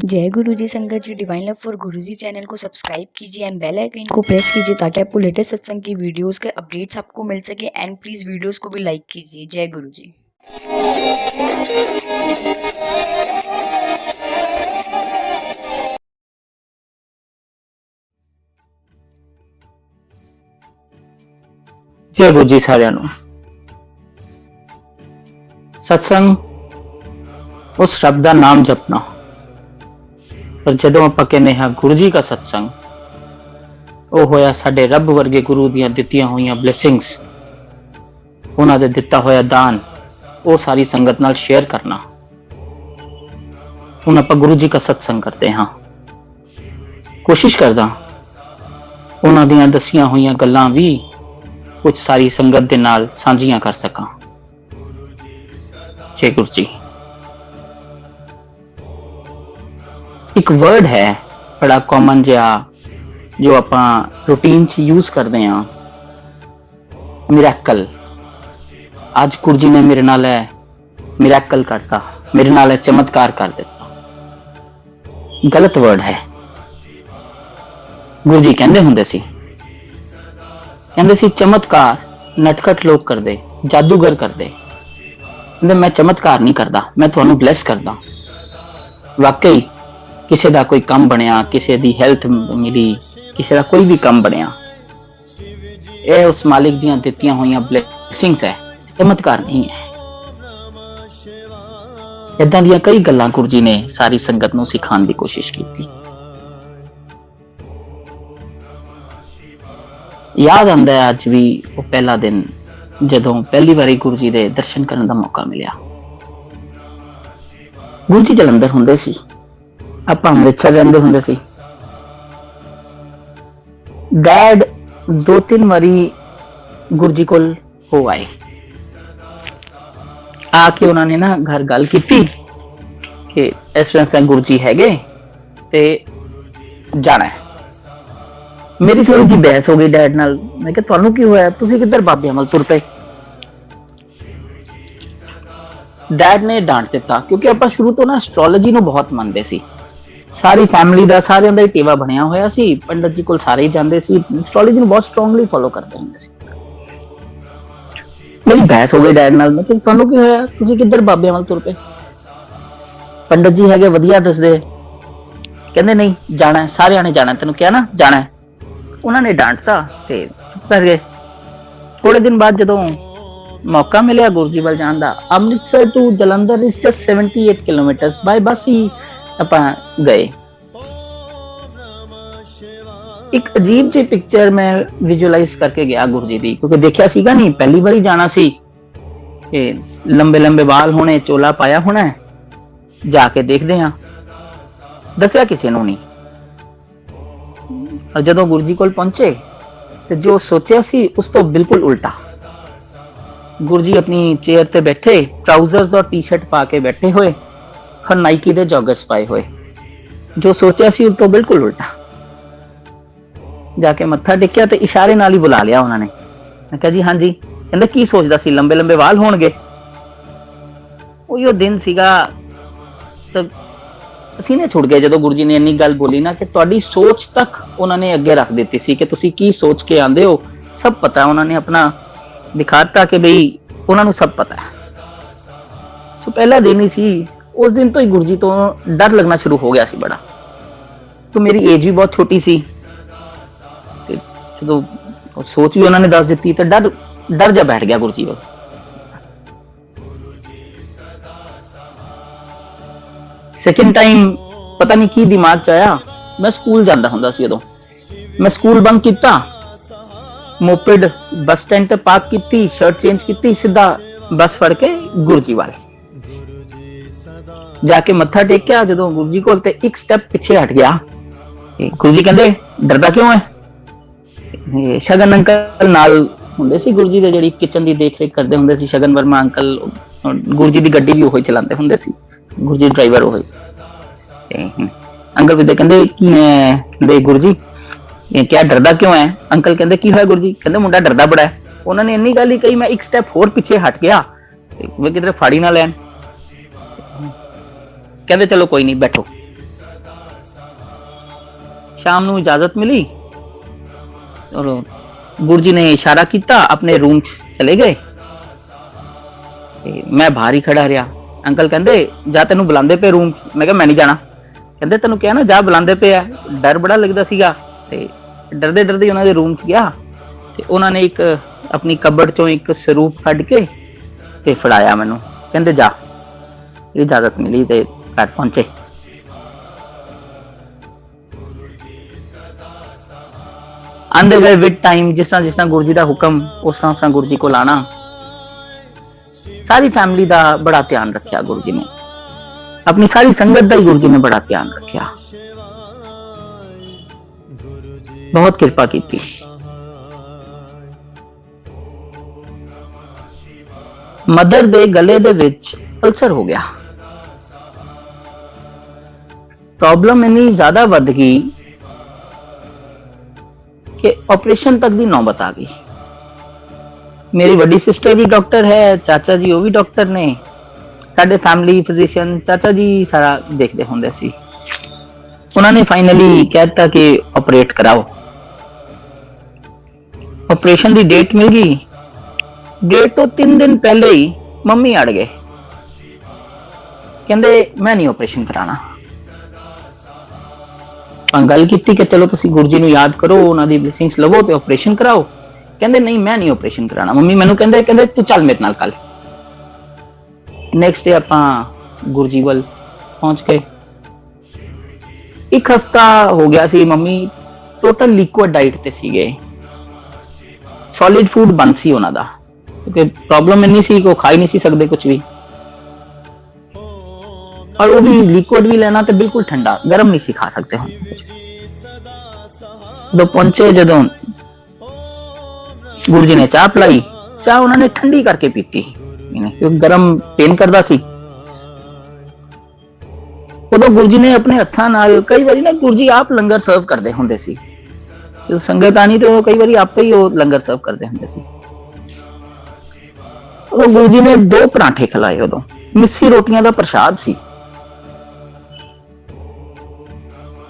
जय गुरु जी संगत जी। Divine love for Guru ji channel को सब्सक्राइब कीजिए एंड बेल आइकन को प्रेस कीजिए ताकि आपको लेटेस्ट सत्संग की वीडियोस के अपडेट्स आपको मिल सके। एंड प्लीज वीडियोस को भी लाइक कीजिए। जय गुरु जी। जय गुरु जी सारिਆਂ ਨੂੰ। सत्संग उस रब ਦਾ ਨਾਮ ਜਪਣਾ। ਪਰ ਜਦੋਂ ਆਪਾਂ ਕਹਿੰਦੇ ਹਾਂ ਗੁਰੂ ਜੀ ਦਾ ਸਤਸੰਗ, ਉਹ ਹੋਇਆ ਸਾਡੇ ਰੱਬ ਵਰਗੇ ਗੁਰੂ ਦੀਆਂ ਦਿੱਤੀਆਂ ਹੋਈਆਂ ਬਲੇਸਿੰਗਸ, ਉਹਨਾਂ ਦੇ ਦਿੱਤਾ ਹੋਇਆ ਦਾਨ, ਉਹ ਸਾਰੀ ਸੰਗਤ ਨਾਲ ਸ਼ੇਅਰ ਕਰਨਾ। ਹੁਣ ਆਪਾਂ ਗੁਰੂ ਜੀ ਦਾ ਸਤਸੰਗ ਕਰਦੇ ਹਾਂ। ਕੋਸ਼ਿਸ਼ ਕਰਦਾ ਉਹਨਾਂ ਦੀਆਂ ਦੱਸੀਆਂ ਹੋਈਆਂ ਗੱਲਾਂ ਵੀ ਕੁਝ ਸਾਰੀ ਸੰਗਤ ਦੇ ਨਾਲ ਸਾਂਝੀਆਂ ਕਰ ਸਕਾਂ। ਜੈ ਗੁਰੂ ਜੀ। ਇੱਕ ਵਰਡ ਹੈ ਬੜਾ ਕਾਮਨ ਜਿਹਾ ਜੋ ਆਪਾਂ ਰੂਟੀਨ 'ਚ ਯੂਜ਼ ਕਰਦੇ ਹਾਂ, ਮਿਰੈਕਲ। ਅੱਜ ਗੁਰੂ ਜੀ ਨੇ ਮੇਰੇ ਨਾਲ ਮਿਰੈਕਲ ਕਰਤਾ, ਮੇਰੇ ਨਾਲ ਚਮਤਕਾਰ ਕਰ ਦਿੱਤਾ। ਗਲਤ ਵਰਡ ਹੈ। ਗੁਰੂ ਜੀ ਕਹਿੰਦੇ ਹੁੰਦੇ ਸੀ ਚਮਤਕਾਰ ਨਟਖਟ ਲੋਕ ਕਰਦੇ, ਜਾਦੂਗਰ ਕਰਦੇ। ਕਹਿੰਦੇ ਮੈਂ ਚਮਤਕਾਰ ਨਹੀਂ ਕਰਦਾ, ਮੈਂ ਤੁਹਾਨੂੰ ਬਲੈਸ ਕਰਦਾ। ਵਾਕਈ ਕਿਸੇ ਦਾ ਕੋਈ ਕੰਮ ਬਣਿਆ, ਕਿਸੇ ਦੀ ਹੈਲਥ ਮਿਲੀ, ਕਿਸੇ ਦਾ ਕੋਈ ਵੀ ਕੰਮ ਬਣਿਆ, ਇਹ ਉਸ ਮਾਲਿਕ ਦੀਆਂ ਦਿੱਤੀਆਂ ਹੋਈਆਂ ਬਲੇਸਿੰਗਸ ਹੈ, ਚਮਤਕਾਰ ਨਹੀਂ ਹੈ। ਏਦਾਂ ਦੀਆਂ ਕਈ ਗੱਲਾਂ ਗੁਰੂ ਜੀ ਨੇ ਸਾਰੀ ਸੰਗਤ ਨੂੰ ਸਿਖਾਉਣ ਦੀ ਕੋਸ਼ਿਸ਼ ਕੀਤੀ। याद आंदा है अज भी वो पहला दिन जदों पहली बारी गुरु जी दे दर्शन करने का मौका मिलिया। गुरु जी जलंधर हुंदे सी, आपां अमृतसर रहंदे हुंदे सी। डैड 2-3 बारी गुरु जी कोल हो आए, आके उन्होंने ना घर गल कीती कि इस तरह गुरु जी हैगे ते जाना है। मेरी थोड़ी जी बहस हो गई डैड नाल। मैं कहा तुहानू की होया, तुसी किधर बाबे अमल तुर पे। डैड ने डांट दिता क्योंकि आपां शुरू तो ना एस्ट्रोलॉजी नूं बहुत मनदे सी। सारी फैमिली दा सारियां दा टेवा बनया होया सी, पंडित जी कोल सारे ही जांदे सी, एस्ट्रोलॉजी नूं बहुत स्ट्रांगली फॉलो करदे हुंदे सी। मेरी बहस हो गई डैड नाल। मैं कहा तुहानू की होया, तुसी किधर बाबे अमल तुर पे। पंडित जी हैगे वधिया दसदे, कहंदे नहीं जाना है, सारियां ने जाना, तैनूं कहा ना जाना है। उन्होंने डांटता ते चुप कर गए। थोड़े दिन बाद जदों मौका मिलिया गुरु जी वाल जाण दा, Amritsar to Jalandhar is just 78 kilometre, by bus ही आपां गए। एक अजीब जी पिक्चर मैं विजुअलाइज करके गया गुरु जी दी, क्योंकि देखिया सीगा नहीं, पहली बारी जाना सी। लंबे लंबे बाल होने, चोला पाया होना, जाके देखदे हां। दसिया किसी नूं नहीं। और जदों गुरु जी कोल पहुंचे तो जो सोचा सी उस तो बिल्कुल उल्टा। गुरु जी अपनी चेयर ते बैठे, ट्राउजर्स और टी शर्ट पा के बैठे हुए, और नाइकी दे जॉगर्स पाए हुए। जो सोचा सी उस तो बिल्कुल उल्टा। जाके मत्था टेकिया तो इशारे नाल ही बुला लिया उन्होंने। मैं कहा जी हाँ जी। कहंदे की सोचदा सी, लंबे लंबे वाल होणगे। उही दिन सीगा तो पसीने छुट गए जदों गुरु जी ने इन्नी गल बोली ना कि तुहाडी सोच तक उन्होंने अगे रख दी सी कि तुसी की सोच के आंदे हो, सब पता। उन्होंने अपना दिखाता कि बई उन्होंने सब पता है। तो पहला दिन ही सी, उस दिन तो ही गुरु जी तो डर लगना शुरू हो गया सी बड़ा। तो मेरी एज भी बहुत छोटी सी, तो सोच भी उन्होंने दस दी तो डर जा बैठ गया गुरु जी को। सेकेंड टाइम पता नहीं की दिमाग च आया, मैं स्कूल जाता हुंदा सी। उदों मैं स्कूल बंक किया, मोपेड बस स्टैंड ते पार्क की, शर्ट चेंज की, सीधा बस फड़ के गुरु जी वाल जाके मत्था टेकिया। जदों गुरु जी कोल ते एक स्टेप पिछे हट गया। गुरु जी कहंदे डरदा क्यों है। शगन अंकल नाल हुंदे सी गुरु जी दे, जिहड़ी किचन दी देख रेख करदे हुंदे सी। शगन वर्मा अंकल, गुरु जी दी गड्डी भी ओही चलांदे हुंदे सी, गुरु जी ड्राइवर हो। अंकल कहते गुरु जी क्या डरदा क्यों है। अंकल कहते की है गुरु जी। कहते मुंडा डरदा बड़ा है। उन्होंने इन्नी गल ही कही, मैं एक स्टेप होर पीछे हट गया, मैं किधर फाड़ी ना लैन। कहते चलो कोई नहीं बैठो। शाम ਨੂੰ इजाजत मिली और गुरु जी ने इशारा किया, अपने रूम च चले गए। मैं बाहर ही खड़ा रहा। अंकल कहते जा तेन बुलाते पे रूम च। मैं नहीं जाना। कहते तेन क्या ना जा बुलाते पे है। डर बड़ा लगता सीगा ते डरदे डरदे उन्होंने रूम च गया ते उन्होंने एक अपनी कबड़ चों एक स्वरूप कढ के ते फड़ाया मैनू। कहते जा, इजाजत मिली ते घर पहुंचे। आंदे गए विद टाइम, जिस तरह गुरु जी का हुक्म उस तरह गुरु जी को लाना। सारी फैमिली का बड़ा ध्यान रखा गुरु जी ने, अपनी सारी संगत का ही गुरु जी ने बड़ा ध्यान रखा, बहुत कृपा की थी। मदर दे गले दे विच अल्सर हो गया। प्रॉब्लम इन्नी ज्यादा वध गई कि ऑपरेशन तक दी नौबत आ गई। मेरी बड़ी सिस्टर भी डॉक्टर है, चाचा जी वो भी डॉक्टर ने, साडे फैमिली फिजिशियन चाचा जी सारा देखते होंगे सी। उन्होंने फाइनली कहता कि ऑपरेट कराओ। ऑपरेशन की डेट मिल गई। डेट तो 3 दिन पहले ही मम्मी अड़ गए, कहते मैं नहीं ऑपरेशन कराना। गल की कि चलो तुम गुरु जी को याद करो, उन्होंने ब्लेसिंग्स लवो तो ऑपरेशन कराओ। कहते नहीं मैं नहीं ऑपरेशन कराना। मम्मी मैनू कहते तू चल मेरे नाल कल। नैक्सट डे आपां गुरु जी वल पहुंच गए। 1 हफ्ता हो गया सी, मम्मी टोटल लिक्विड डाइट ते सीगे, सॉलिड फूड बंद सी उन्हां दा, क्योंकि प्रॉब्लम इन्नी सी कि वो खा ही नहीं सी सकते कुछ भी, और वो भी लिक्विड भी लेना तो बिल्कुल ठंडा, गर्म नहीं सी खा सकते हम कुछ। तो पहुंचे जदों गुरु जी ने चाह पिलाई, चाह उन्होंने ठंडी करके पीती क्योंकि गर्म पेन करता सी। उदों गुरु जी ने अपने हत्थां नाल कई बारी ना गुरु जी आप लंगर सर्व करते होंदे सी, जो संगत आनी तो कई बारी आपे ही वो लंगर सर्व करते होंदे सी। उदों गुरु जी ने 2 पराठे खिलाए, उदों मिस्सी रोटियां का प्रसाद सी,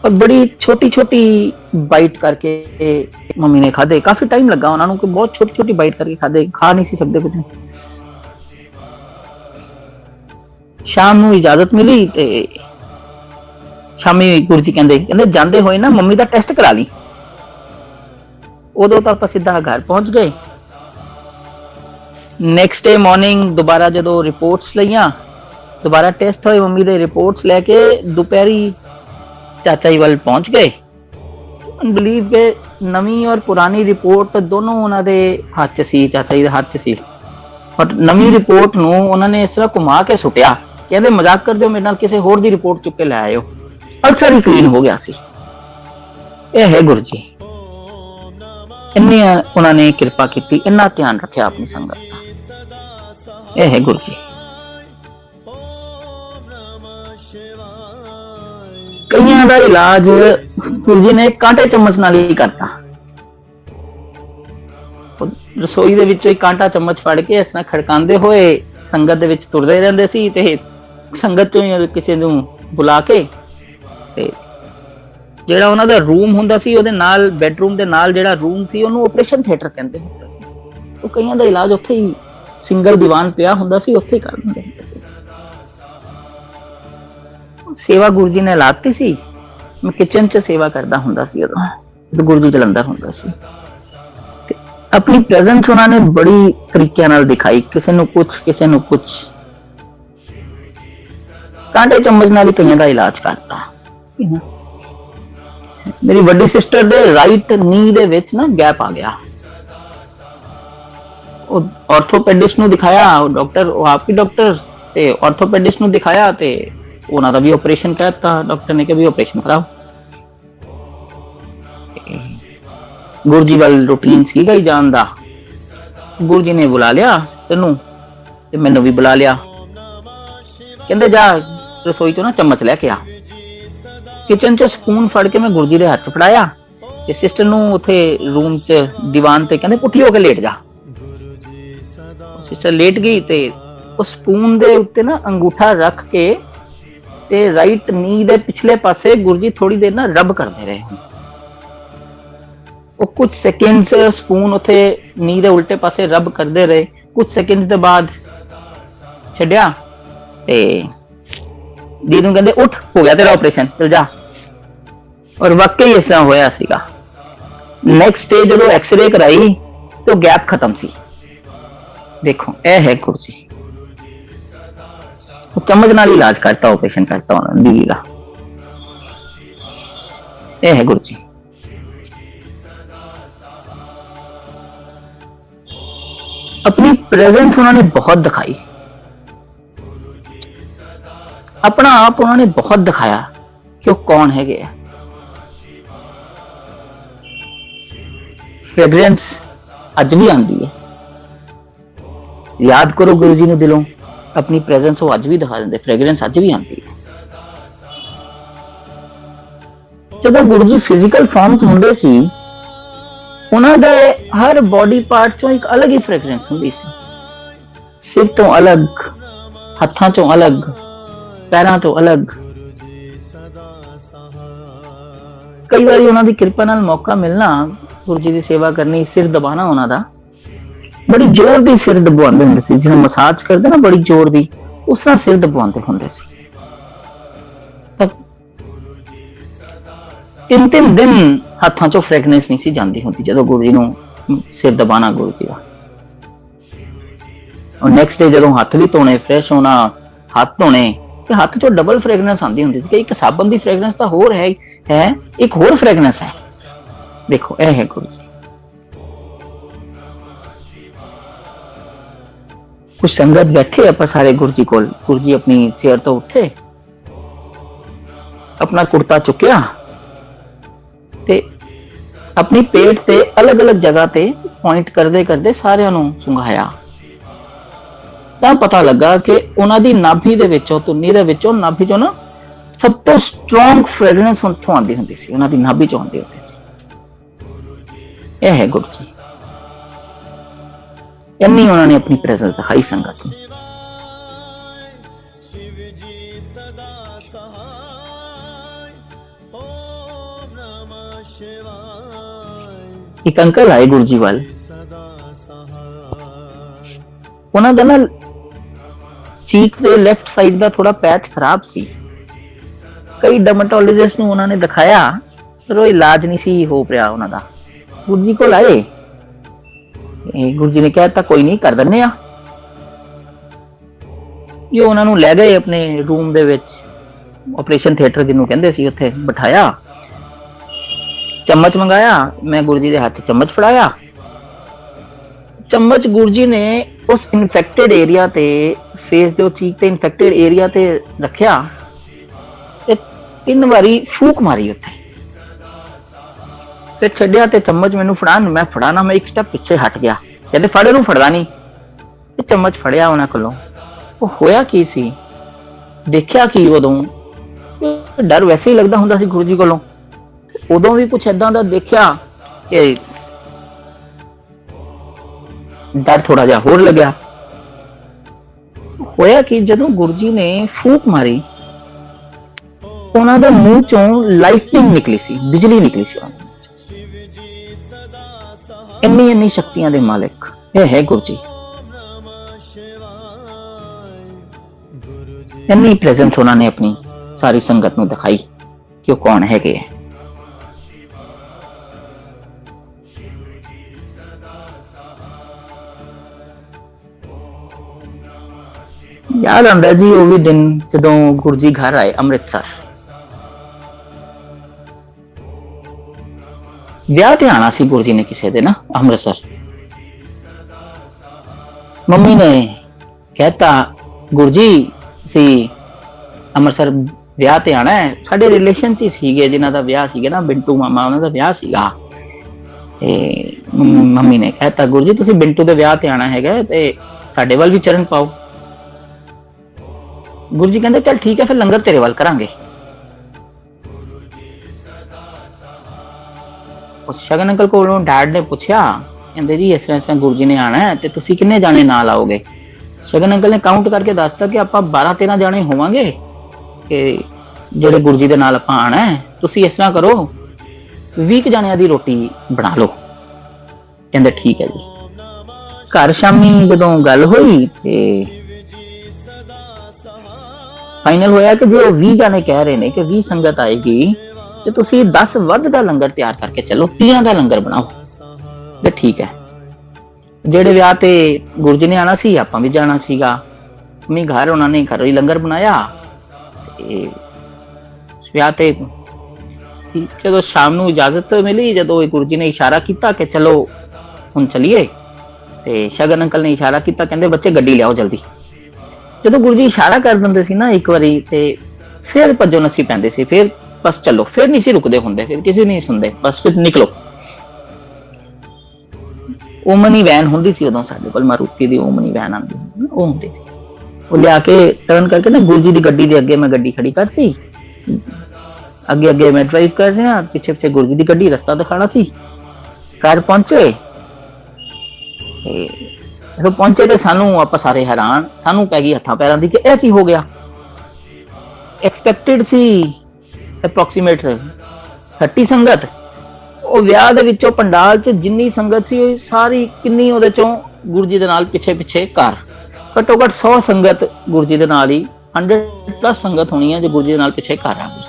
और बड़ी छोटी छोटी बाइट करके मम्मी ने खाधे। काफी टाइम लगा उन्होंने कि बहुत छोटी छोटी बाइट करके खाधे, खा नहीं सी सकते कुछ। शाम ਨੂੰ इजाजत मिली ते शामी गुरु जी कहते जाते हुए ना मम्मी का टेस्ट करा ली। उदों तो आप सीधा घर पहुंच गए। नैक्सट डे मॉर्निंग दोबारा जो रिपोर्ट्स लिया, दोबारा टेस्ट होए, मम्मी के रिपोर्ट्स लैके दोपहरी चाचा जी वाल पहुंच गए। अनबिलीव के नवी और पुरानी रिपोर्ट दोनों उन्होंने हाथ च सी, चाचा जी के हाथ च सी, और नवी रिपोर्ट नूं उन्होंने इस तरह घुमा के सुटिया, कहते मजाक कर दो मेरे नाल, किसी होर दी रिपोर्ट चुक के लै आयो, अल्सर ही क्लीन हो गया सी। यह है गुरु जी, इन्नी उन्होंने कृपा की, इन्ना ध्यान रखा अपनी संगत का। यह है गुरु जी। कईयां दा इलाज गुरु जी ने कांटे चम्मच नाल ही करता। रसोई दे विचों कांटा चम्मच फड़ के इस तरह खड़कांदे होए संगत दे विच तुरदे रहिंदे सी, ते संगत चों ही किसी नूं बुला के ते ਜਿਹੜਾ ਉਹਨਾਂ ਦਾ रूम ਹੁੰਦਾ ਸੀ ਉਹਦੇ ਨਾਲ ਬੈਡਰੂਮ ਦੇ ਨਾਲ ਜਿਹੜਾ रूम ਸੀ ਉਹਨੂੰ ਆਪਰੇਸ਼ਨ ਥੀਏਟਰ ਕਹਿੰਦੇ ਹੁੰਦੇ ਸੀ। ਉਹ ਕਈਆਂ ਦਾ ਇਲਾਜ ਉੱਥੇ ਹੀ ਸਿੰਗਲ ਦੀਵਾਨ ਪਿਆ ਹੁੰਦਾ ਸੀ, ਉੱਥੇ ਹੀ ਕਰ ਦਿੰਦੇ ਹੁੰਦੇ ਸੀ। सेवा गुरु जी ने लाती सी। मैं किचन च सेवा करता हुंदा सी, उदों गुरु जी जलंधर हुंदा सी। अपनी प्रेजेंस उन्होंने बड़ी तरीके नाल दिखाई, किसी नूं कुछ किसी नूं कुछ। कांटे चम्मच नाल कईयां दा इलाज करता। मेरी बड़ी सिस्टर दे राइट नी दे विच ना गैप आ गया। ऑर्थोपेडिस्ट नूं दिखाया, डॉक्टर आप ही डॉक्टर ते ऑर्थोपेडिस्ट नूं दिखाया ते उन्होंने भी ऑपरेशन कहता, डॉक्टर ने कहा भी ऑपरेशन कराओ। गुरु जी वाल रूटीन सीगा ही जान दा। गुरु जी ने बुला लिया तेनू ते मैनू भी बुला लिया, कहते जा रसोई चो ना चम्मच लैके आ। किचन च स्पून फड़ के मैं गुरु जी दे हथ फड़ाया ते सिस्टर नू उथे रूम च दीवान ते कहते पुठी होके लेट जा। सिस्टर लेट गई ते उस स्पून दे उत्ते ना अंगूठा रख के ते राइट नी दे पिछले पासे गुरु जी थोड़ी देर ना रब करते रहे। ਉਹ ਕੁਝ ਸੈਕਿੰਡਸ ਸਪੂਨ ਉੱਥੇ ਨੀ ਦੇ ਉਲਟੇ ਪਾਸੇ ਰਬ ਕਰਦੇ ਰਹੇ। ਕੁਝ ਸੈਕਿੰਡਸ ਦੇ ਬਾਅਦ ਛੱਡਿਆ ਤੇ ਦੀ ਨੂੰ ਕਹਿੰਦੇ ਉੱਠ, ਹੋ ਗਿਆ ਤੇਰਾ ਆਪਰੇਸ਼ਨ, ਚਲ ਜਾ। ਔਰ ਵਾਕਈ ਇਸ ਤਰ੍ਹਾਂ ਹੋਇਆ ਸੀਗਾ। ਨੈਕਸਟ ਡੇ ਜਦੋਂ ਐਕਸਰੇ ਕਰਾਈ ਤੇ ਉਹ ਗੈਪ ਖਤਮ ਸੀ। ਦੇਖੋ ਇਹ ਹੈ ਗੁਰੂ ਜੀ, ਉਹ ਚਮਚ ਨਾਲ ਇਲਾਜ ਕਰਤਾ, ਆਪਰੇਸ਼ਨ ਕਰਤਾ ਉਹਨਾਂ ਦੀ ਦਾ। ਇਹ ਹੈ ਗੁਰੂ ਜੀ। अपनी प्रेजेंस उन्होंने बहुत दिखाई, अपना आप उन्होंने बहुत दिखाया कि वो कौन है। फ्रेग्रेंस अज भी आती है, याद करो गुरु जी ने दिलों, अपनी प्रेजेंस वो अज भी दिखा देंगे, फ्रेग्रेंस अज भी आती है। जब गुरु जी फिजिकल फॉर्म च हुंदे सी, ਉਹਨਾਂ ਦੇ ਹਰ ਬੋਡੀ ਪਾਰਟ ਚੋਂ ਇੱਕ ਅਲੱਗ ਹੀ ਫ੍ਰੈਗਰੈਂਸ ਹੁੰਦੀ ਸੀ। ਸਿਰ ਤੋਂ ਅਲੱਗ, ਹੱਥਾਂ ਤੋਂ ਅਲੱਗ, ਪੈਰਾਂ ਤੋਂ ਅਲੱਗ। ਕਈ ਵਾਰੀ ਉਹਨਾਂ ਦੀ ਕਿਰਪਾ ਨਾਲ ਮੌਕਾ ਮਿਲਣਾ ਗੁਰੂ ਜੀ ਦੀ ਸੇਵਾ ਕਰਨੀ, ਸਿਰ ਦਬਾਣਾ ਉਹਨਾਂ ਦਾ, ਬੜੀ ਜ਼ੋਰ ਦੀ ਸਿਰ ਦਬਾਉਂਦੇ ਹੁੰਦੇ ਸੀ। ਜਿਵੇਂ ਮਸਾਜ ਕਰਦੇ ਨਾ ਬੜੀ ਜ਼ੋਰ ਦੀ, ਉਸ ਤਰ੍ਹਾਂ ਸਿਰ ਦਬਾਉਂਦੇ ਹੁੰਦੇ ਸੀ। 3-3 ਦਿਨ ਹੱਥਾਂ ਚੋਂ ਫ੍ਰੈਗਨੈਂਸ ਨਹੀਂ ਸੀ ਜਾਂਦੀ ਹੁੰਦੀ ਜਦੋਂ ਗੁਰੂ ਜੀ ਨੂੰ ਸਿਰ ਦਬਾਣਾ ਗੁਰੂ ਜੀ ਦਾ। ਔਰ ਨੈਕਸਟ ਡੇ ਜਦੋਂ ਹੱਥ ਵੀ ਧੋਣੇ, ਫਰੈਸ਼ ਹੋਣਾ, ਹੱਥ ਧੋਣੇ, ਤੇ ਹੱਥ ਚੋਂ ਡਬਲ ਫ੍ਰੈਗਨੈਂਸ ਆਉਂਦੀ ਹੁੰਦੀ ਸੀ ਕਿ ਇੱਕ ਸਾਬਣ ਦੀ ਫ੍ਰੈਗਨੈਂਸ ਤਾਂ ਹੋਰ ਹੈ, ਇੱਕ ਹੋਰ ਫ੍ਰੈਗਨੈਂਸ ਹੈ। ਦੇਖੋ ਇਹ ਹੈ ਗੁਰੂ ਜੀ। ਕੁਝ ਸੰਗਤ ਬੈਠੇ ਆਪਾਂ ਸਾਰੇ ਗੁਰੂ ਜੀ ਕੋਲ। ਗੁਰੂ ਜੀ ਆਪਣੀ ਚੇਅਰ ਤੋਂ ਉੱਠੇ, ਆਪਣਾ ਕੁੜਤਾ ਚੁੱਕਿਆ ਤੇ ਆਪਣੀ ਪੇਟ ਤੇ ਅਲੱਗ-ਅਲੱਗ ਜਗ੍ਹਾ ਤੇ ਪੁਆਇੰਟ ਕਰਦੇ ਕਰਦੇ ਸਾਰਿਆਂ ਨੂੰ ਸੁੰਘਾਇਆ। ਤਾਂ ਪਤਾ ਲੱਗਾ ਕਿ ਉਹਨਾਂ ਦੀ ਨਾਭੀ ਦੇ ਵਿੱਚੋਂ, ਧੁੰਨੀ ਦੇ ਵਿੱਚੋਂ, ਨਾਭੀ ਚੋਂ ਨਾ ਸਭ ਤੋਂ ਸਟਰੋਂਗ ਫ੍ਰੈਗਰੈਂਸ ਉੱਥੋਂ ਆਉਂਦੀ ਹੁੰਦੀ ਸੀ, ਉਹਨਾਂ ਦੀ ਨਾਭੀ ਚੋਂ ਆਉਂਦੀ ਹੁੰਦੀ ਸੀ। ਇਹ ਹੈ ਗੁਰੂ ਜੀ। ਇੰਨੀ ਉਹਨਾਂ ਨੇ ਆਪਣੀ ਪ੍ਰੈਜ਼ੈਂਸ ਦਿਖਾਈ ਸੰਗਤ ਨੂੰ। ਇੱਕ ਅੰਕਲ ਆਏ ਗੁਰੂ ਜੀ ਵੱਲ, ਉਹਨਾਂ ਦਾ ਨਾ ਚੀਕ ਦੇ ਲੈਫਟ ਸਾਈਡ ਦਾ ਥੋੜਾ ਪੈਚ ਖਰਾਬ ਸੀ। ਕਈ ਡਰਮੇਟੋਲੋਜਿਸਟ ਨੂੰ ਉਹਨਾਂ ਨੇ ਦਿਖਾਇਆ, ਪਰ ਉਹ ਇਲਾਜ ਨਹੀਂ ਸੀ ਹੋ ਰਿਹਾ ਉਹਨਾਂ ਦਾ। ਗੁਰੂ ਜੀ ਕੋਲ ਆਏ, ਗੁਰੂ ਜੀ ਨੇ ਕਹਿਤਾ ਕੋਈ ਨਹੀਂ, ਕਰ ਦਿੰਦੇ ਆ। ਇਹ ਉਹਨਾਂ ਨੂੰ ਲੈ ਗਏ ਆਪਣੇ ਰੂਮ ਦੇ ਵਿੱਚ, ਆਪਰੇਸ਼ਨ ਥੀਏਟਰ ਜਿਹਨੂੰ ਕਹਿੰਦੇ ਸੀ, ਉੱਥੇ ਬਿਠਾਇਆ, ਚਮਚ ਮੰਗਾਇਆ। ਮੈਂ ਗੁਰੂ ਜੀ ਦੇ ਹੱਥ ਚਮਚ ਫੜਾਇਆ। ਚਮਚ ਗੁਰੂ ਜੀ ਨੇ ਉਸ ਇਨਫੈਕਟਡ ਏਰੀਆ ਤੇ, ਫੇਸ ਦੇ ਚੀਕ ਤੇ ਇਨਫੈਕਟਡ ਏਰੀਆ ਤੇ ਰੱਖਿਆ ਤੇ 3 ਵਾਰੀ ਫੂਕ ਮਾਰੀ ਉੱਥੇ, ਫਿਰ ਛੱਡਿਆ ਤੇ ਚਮਚ ਮੈਨੂੰ ਫੜਾਣ, ਮੈਂ ਫੜਾਣਾ, ਮੈਂ ਇੱਕ ਸਟੈਪ ਪਿੱਛੇ ਹਟ ਗਿਆ। ਕਹਿੰਦੇ ਫੜੇ ਨੂੰ ਫੜਦਾ ਨਹੀਂ। ਤੇ ਚਮਚ ਫੜਿਆ ਉਹਨਾਂ ਕੋਲੋਂ। ਉਹ ਹੋਇਆ ਕੀ ਸੀ, ਦੇਖਿਆ ਕੀ, ਉਦੋਂ ਡਰ ਵੈਸੇ ਹੀ ਲੱਗਦਾ ਹੁੰਦਾ ਸੀ ਗੁਰੂ ਜੀ ਕੋਲੋਂ। ਉਦੋਂ ਵੀ ਕੁਛ ਏਦਾਂ ਦਾ ਦੇਖਿਆ ਕਿ ਡਰ ਥੋੜਾ ਜਿਹਾ ਹੋਰ ਲੱਗਿਆ। ਹੋਇਆ ਕਿ ਜਦੋਂ ਗੁਰੂ ਜੀ ਨੇ ਫੂਕ ਮਾਰੀ, ਉਹਨਾਂ ਦੇ ਮੂੰਹ ਚੋਂ ਲਾਈਟਨਿੰਗ ਨਿਕਲੀ ਸੀ, ਬਿਜਲੀ ਨਿਕਲੀ ਸੀ। ਇੰਨੀ ਸ਼ਕਤੀਆਂ ਦੇ ਮਾਲਿਕ ਇਹ ਹੈ ਗੁਰੂ ਜੀ। ਇੰਨੀ ਪ੍ਰੈਜ਼ੈਂਸ ਉਹਨਾਂ ਨੇ ਆਪਣੀ ਸਾਰੀ ਸੰਗਤ ਨੂੰ ਦਿਖਾਈ ਕਿ ਉਹ ਕੌਣ ਹੈਗੇ। ਯਾਦ ਆਉਂਦਾ ਜੀ ਉਹ ਵੀ ਦਿਨ ਜਦੋਂ ਗੁਰੂ ਜੀ ਘਰ ਆਏ ਅੰਮ੍ਰਿਤਸਰ। ਵਿਆਹ ਤੇ ਆਣਾ ਸੀ ਗੁਰੂ ਜੀ ਨੇ ਕਿਸੇ ਦੇ ਨਾ ਅੰਮ੍ਰਿਤਸਰ। ਮੰਮੀ ਨੇ ਕਹਿਤਾ ਗੁਰੂ ਜੀ ਸੀ ਅੰਮ੍ਰਿਤਸਰ ਵਿਆਹ ਤੇ ਆਣਾ ਹੈ। ਸਾਡੇ ਰਿਲੇਸ਼ਨ ਚ ਸੀਗੇ ਜਿਨ੍ਹਾਂ ਦਾ ਵਿਆਹ ਸੀਗਾ ਨਾ, ਬਿੰਟੂ ਮਾਮਾ, ਉਹਨਾਂ ਦਾ ਵਿਆਹ ਸੀਗਾ। ਤੇ ਮੰਮੀ ਨੇ ਕਹਿਤਾ ਗੁਰੂ ਜੀ ਤੁਸੀਂ ਬਿੰਟੂ ਦੇ ਵਿਆਹ ਤੇ ਆਣਾ ਹੈਗਾ ਤੇ ਸਾਡੇ ਵੱਲ ਵੀ ਚਰਨ ਪਾਓ। ਗੁਰੂ ਜੀ ਕਹਿੰਦੇ ਚੱਲ ਠੀਕ ਹੈ, ਫਿਰ ਲੰਗਰ ਤੇਰੇ ਵੱਲ ਕਰਾਂਗੇ। ਉਸ ਸ਼ਗਨ ਅੰਕਲ ਕੋਲੋਂ ਡੈਡ ਨੇ ਪੁੱਛਿਆ, ਕਹਿੰਦੇ ਜੀ ਇਸ ਤਰ੍ਹਾਂ ਗੁਰੂ ਜੀ ਨੇ ਆਣਾ ਹੈ ਤੇ ਤੁਸੀਂ ਕਿੰਨੇ ਜਾਣੇ ਨਾਲ ਆਓਗੇ। ਸ਼ਗਨ ਅੰਕਲ ਨੇ ਕਾਊਂਟ ਕਰਕੇ ਦੱਸਤਾ ਕਿ ਆਪਾਂ 12-13 ਜਾਣੇ ਹੋਵਾਂਗੇ ਕਿ ਜਿਹੜੇ ਗੁਰੂ ਜੀ ਦੇ ਨਾਲ ਆਪਾਂ ਆਣਾ ਹੈ। ਤੁਸੀਂ ਇਸ ਤਰ੍ਹਾਂ ਕਰੋ, 20 ਜਣਿਆਂ ਦੀ ਰੋਟੀ ਬਣਾ ਲਓ। ਕਹਿੰਦੇ ਠੀਕ ਹੈ ਜੀ। ਘਰ ਸ਼ਾਮੀ ਜਦੋਂ ਗੱਲ ਹੋਈ ਤੇ ਫਾਈਨਲ ਹੋਇਆ ਕਿ ਜੇ ਉਹ 20 ਜਣੇ ਕਹਿ ਰਹੇ ਨੇ ਕਿ 20 ਸੰਗਤ ਆਏਗੀ ਤੇ ਤੁਸੀਂ 10 ਵੱਧ ਦਾ ਲੰਗਰ ਤਿਆਰ ਕਰਕੇ ਚੱਲੋ, 30 ਦਾ ਲੰਗਰ ਬਣਾਓ। ਤੇ ਠੀਕ ਹੈ। ਜਿਹੜੇ ਵਿਆਹ ਤੇ ਗੁਰੂ ਜੀ ਨੇ ਆਣਾ ਸੀ, ਆਪਾਂ ਵੀ ਜਾਣਾ ਸੀਗਾ। ਮੰਮੀ ਘਰ ਉਹਨਾਂ ਨੇ ਘਰੋਂ ਹੀ ਲੰਗਰ ਬਣਾਇਆ ਤੇ ਵਿਆਹ ਤੇ ਜਦੋਂ ਸ਼ਾਮ ਨੂੰ ਇਜਾਜ਼ਤ ਮਿਲੀ, ਜਦੋਂ ਗੁਰੂ ਜੀ ਨੇ ਇਸ਼ਾਰਾ ਕੀਤਾ ਕਿ ਚਲੋ ਹੁਣ ਚਲੀਏ, ਤੇ ਸ਼ਗਨ ਅੰਕਲ ਨੇ ਇਸ਼ਾਰਾ ਕੀਤਾ, ਕਹਿੰਦੇ ਬੱਚੇ ਗੱਡੀ ਲਿਆਓ ਜਲਦੀ। ਜਦੋਂ ਗੁਰੂ ਜੀ ਇਸ਼ਾਰਾ ਕਰ ਦਿੰਦੇ ਸੀ ਨਾ ਇੱਕ ਵਾਰੀ, ਤੇ ਫਿਰ ਭੱਜੋ ਨੱਸੀ ਪੈਂਦੇ ਸੀ, ਫਿਰ ਬਸ ਚਲੋ, ਫਿਰ ਨਹੀਂ ਸੀ ਰੁਕਦੇ ਹੁੰਦੇ, ਫਿਰ ਕਿਸੇ ਨਹੀਂ ਸੁਣਦੇ, ਬਸ ਫਿਰ ਨਿਕਲੋ। ਓਮਨੀ ਵੈਨ ਹੁੰਦੀ ਸੀ ਉਦੋਂ ਸਾਡੇ ਕੋਲ, ਮਾਰੂਤੀ ਦੀ ਓਮਨੀ ਵੈਨ ਆਉਂਦੀ, ਉਹ ਹੁੰਦੀ ਸੀ। ਉਹ ਲਿਆ ਕੇ ਟਰਨ ਕਰਕੇ ਨਾ ਗੁਰੂ ਜੀ ਦੀ ਗੱਡੀ ਦੇ ਅੱਗੇ ਮੈਂ ਗੱਡੀ ਖੜੀ ਕਰਤੀ, ਅੱਗੇ ਅੱਗੇ ਮੈਂ ਡਰਾਈਵ ਕਰ ਰਿਹਾ, ਪਿੱਛੇ ਪਿੱਛੇ ਗੁਰੂ ਜੀ ਦੀ ਗੱਡੀ, ਰਸਤਾ ਦਿਖਾਣਾ ਸੀ। ਘਰ ਪਹੁੰਚੇ ਤੇ ਜਦੋਂ ਪਹੁੰਚੇ ਤੇ ਸਾਨੂੰ, ਆਪਾਂ ਸਾਰੇ ਹੈਰਾਨ, ਸਾਨੂੰ ਪੈ ਗਈ ਹੱਥਾਂ ਪੈਰਾਂ ਦੀ ਕਿ ਇਹ ਕੀ ਹੋ ਗਿਆ। ਐਕਸਪੈਕਟਡ ਸੀ ਅਪਰੋਕਸੀਮੇਟ 30 ਸੰਗਤ, ਉਹ ਵਿਆਹ ਦੇ ਵਿੱਚੋਂ ਪੰਡਾਲ 'ਚ ਜਿੰਨੀ ਸੰਗਤ ਸੀ ਸਾਰੀ, ਕਿੰਨੀ ਉਹਦੇ ਚੋਂ ਗੁਰੂ ਜੀ ਦੇ ਨਾਲ ਪਿੱਛੇ ਪਿੱਛੇ ਘਰ, ਘੱਟੋ ਘੱਟ 100 ਸੰਗਤ ਗੁਰੂ ਜੀ ਦੇ ਨਾਲ ਹੀ, 100+ ਸੰਗਤ ਹੋਣੀ ਹੈ ਜੋ ਗੁਰੂ ਜੀ ਦੇ ਨਾਲ ਪਿੱਛੇ ਘਰ ਆ ਗਈ।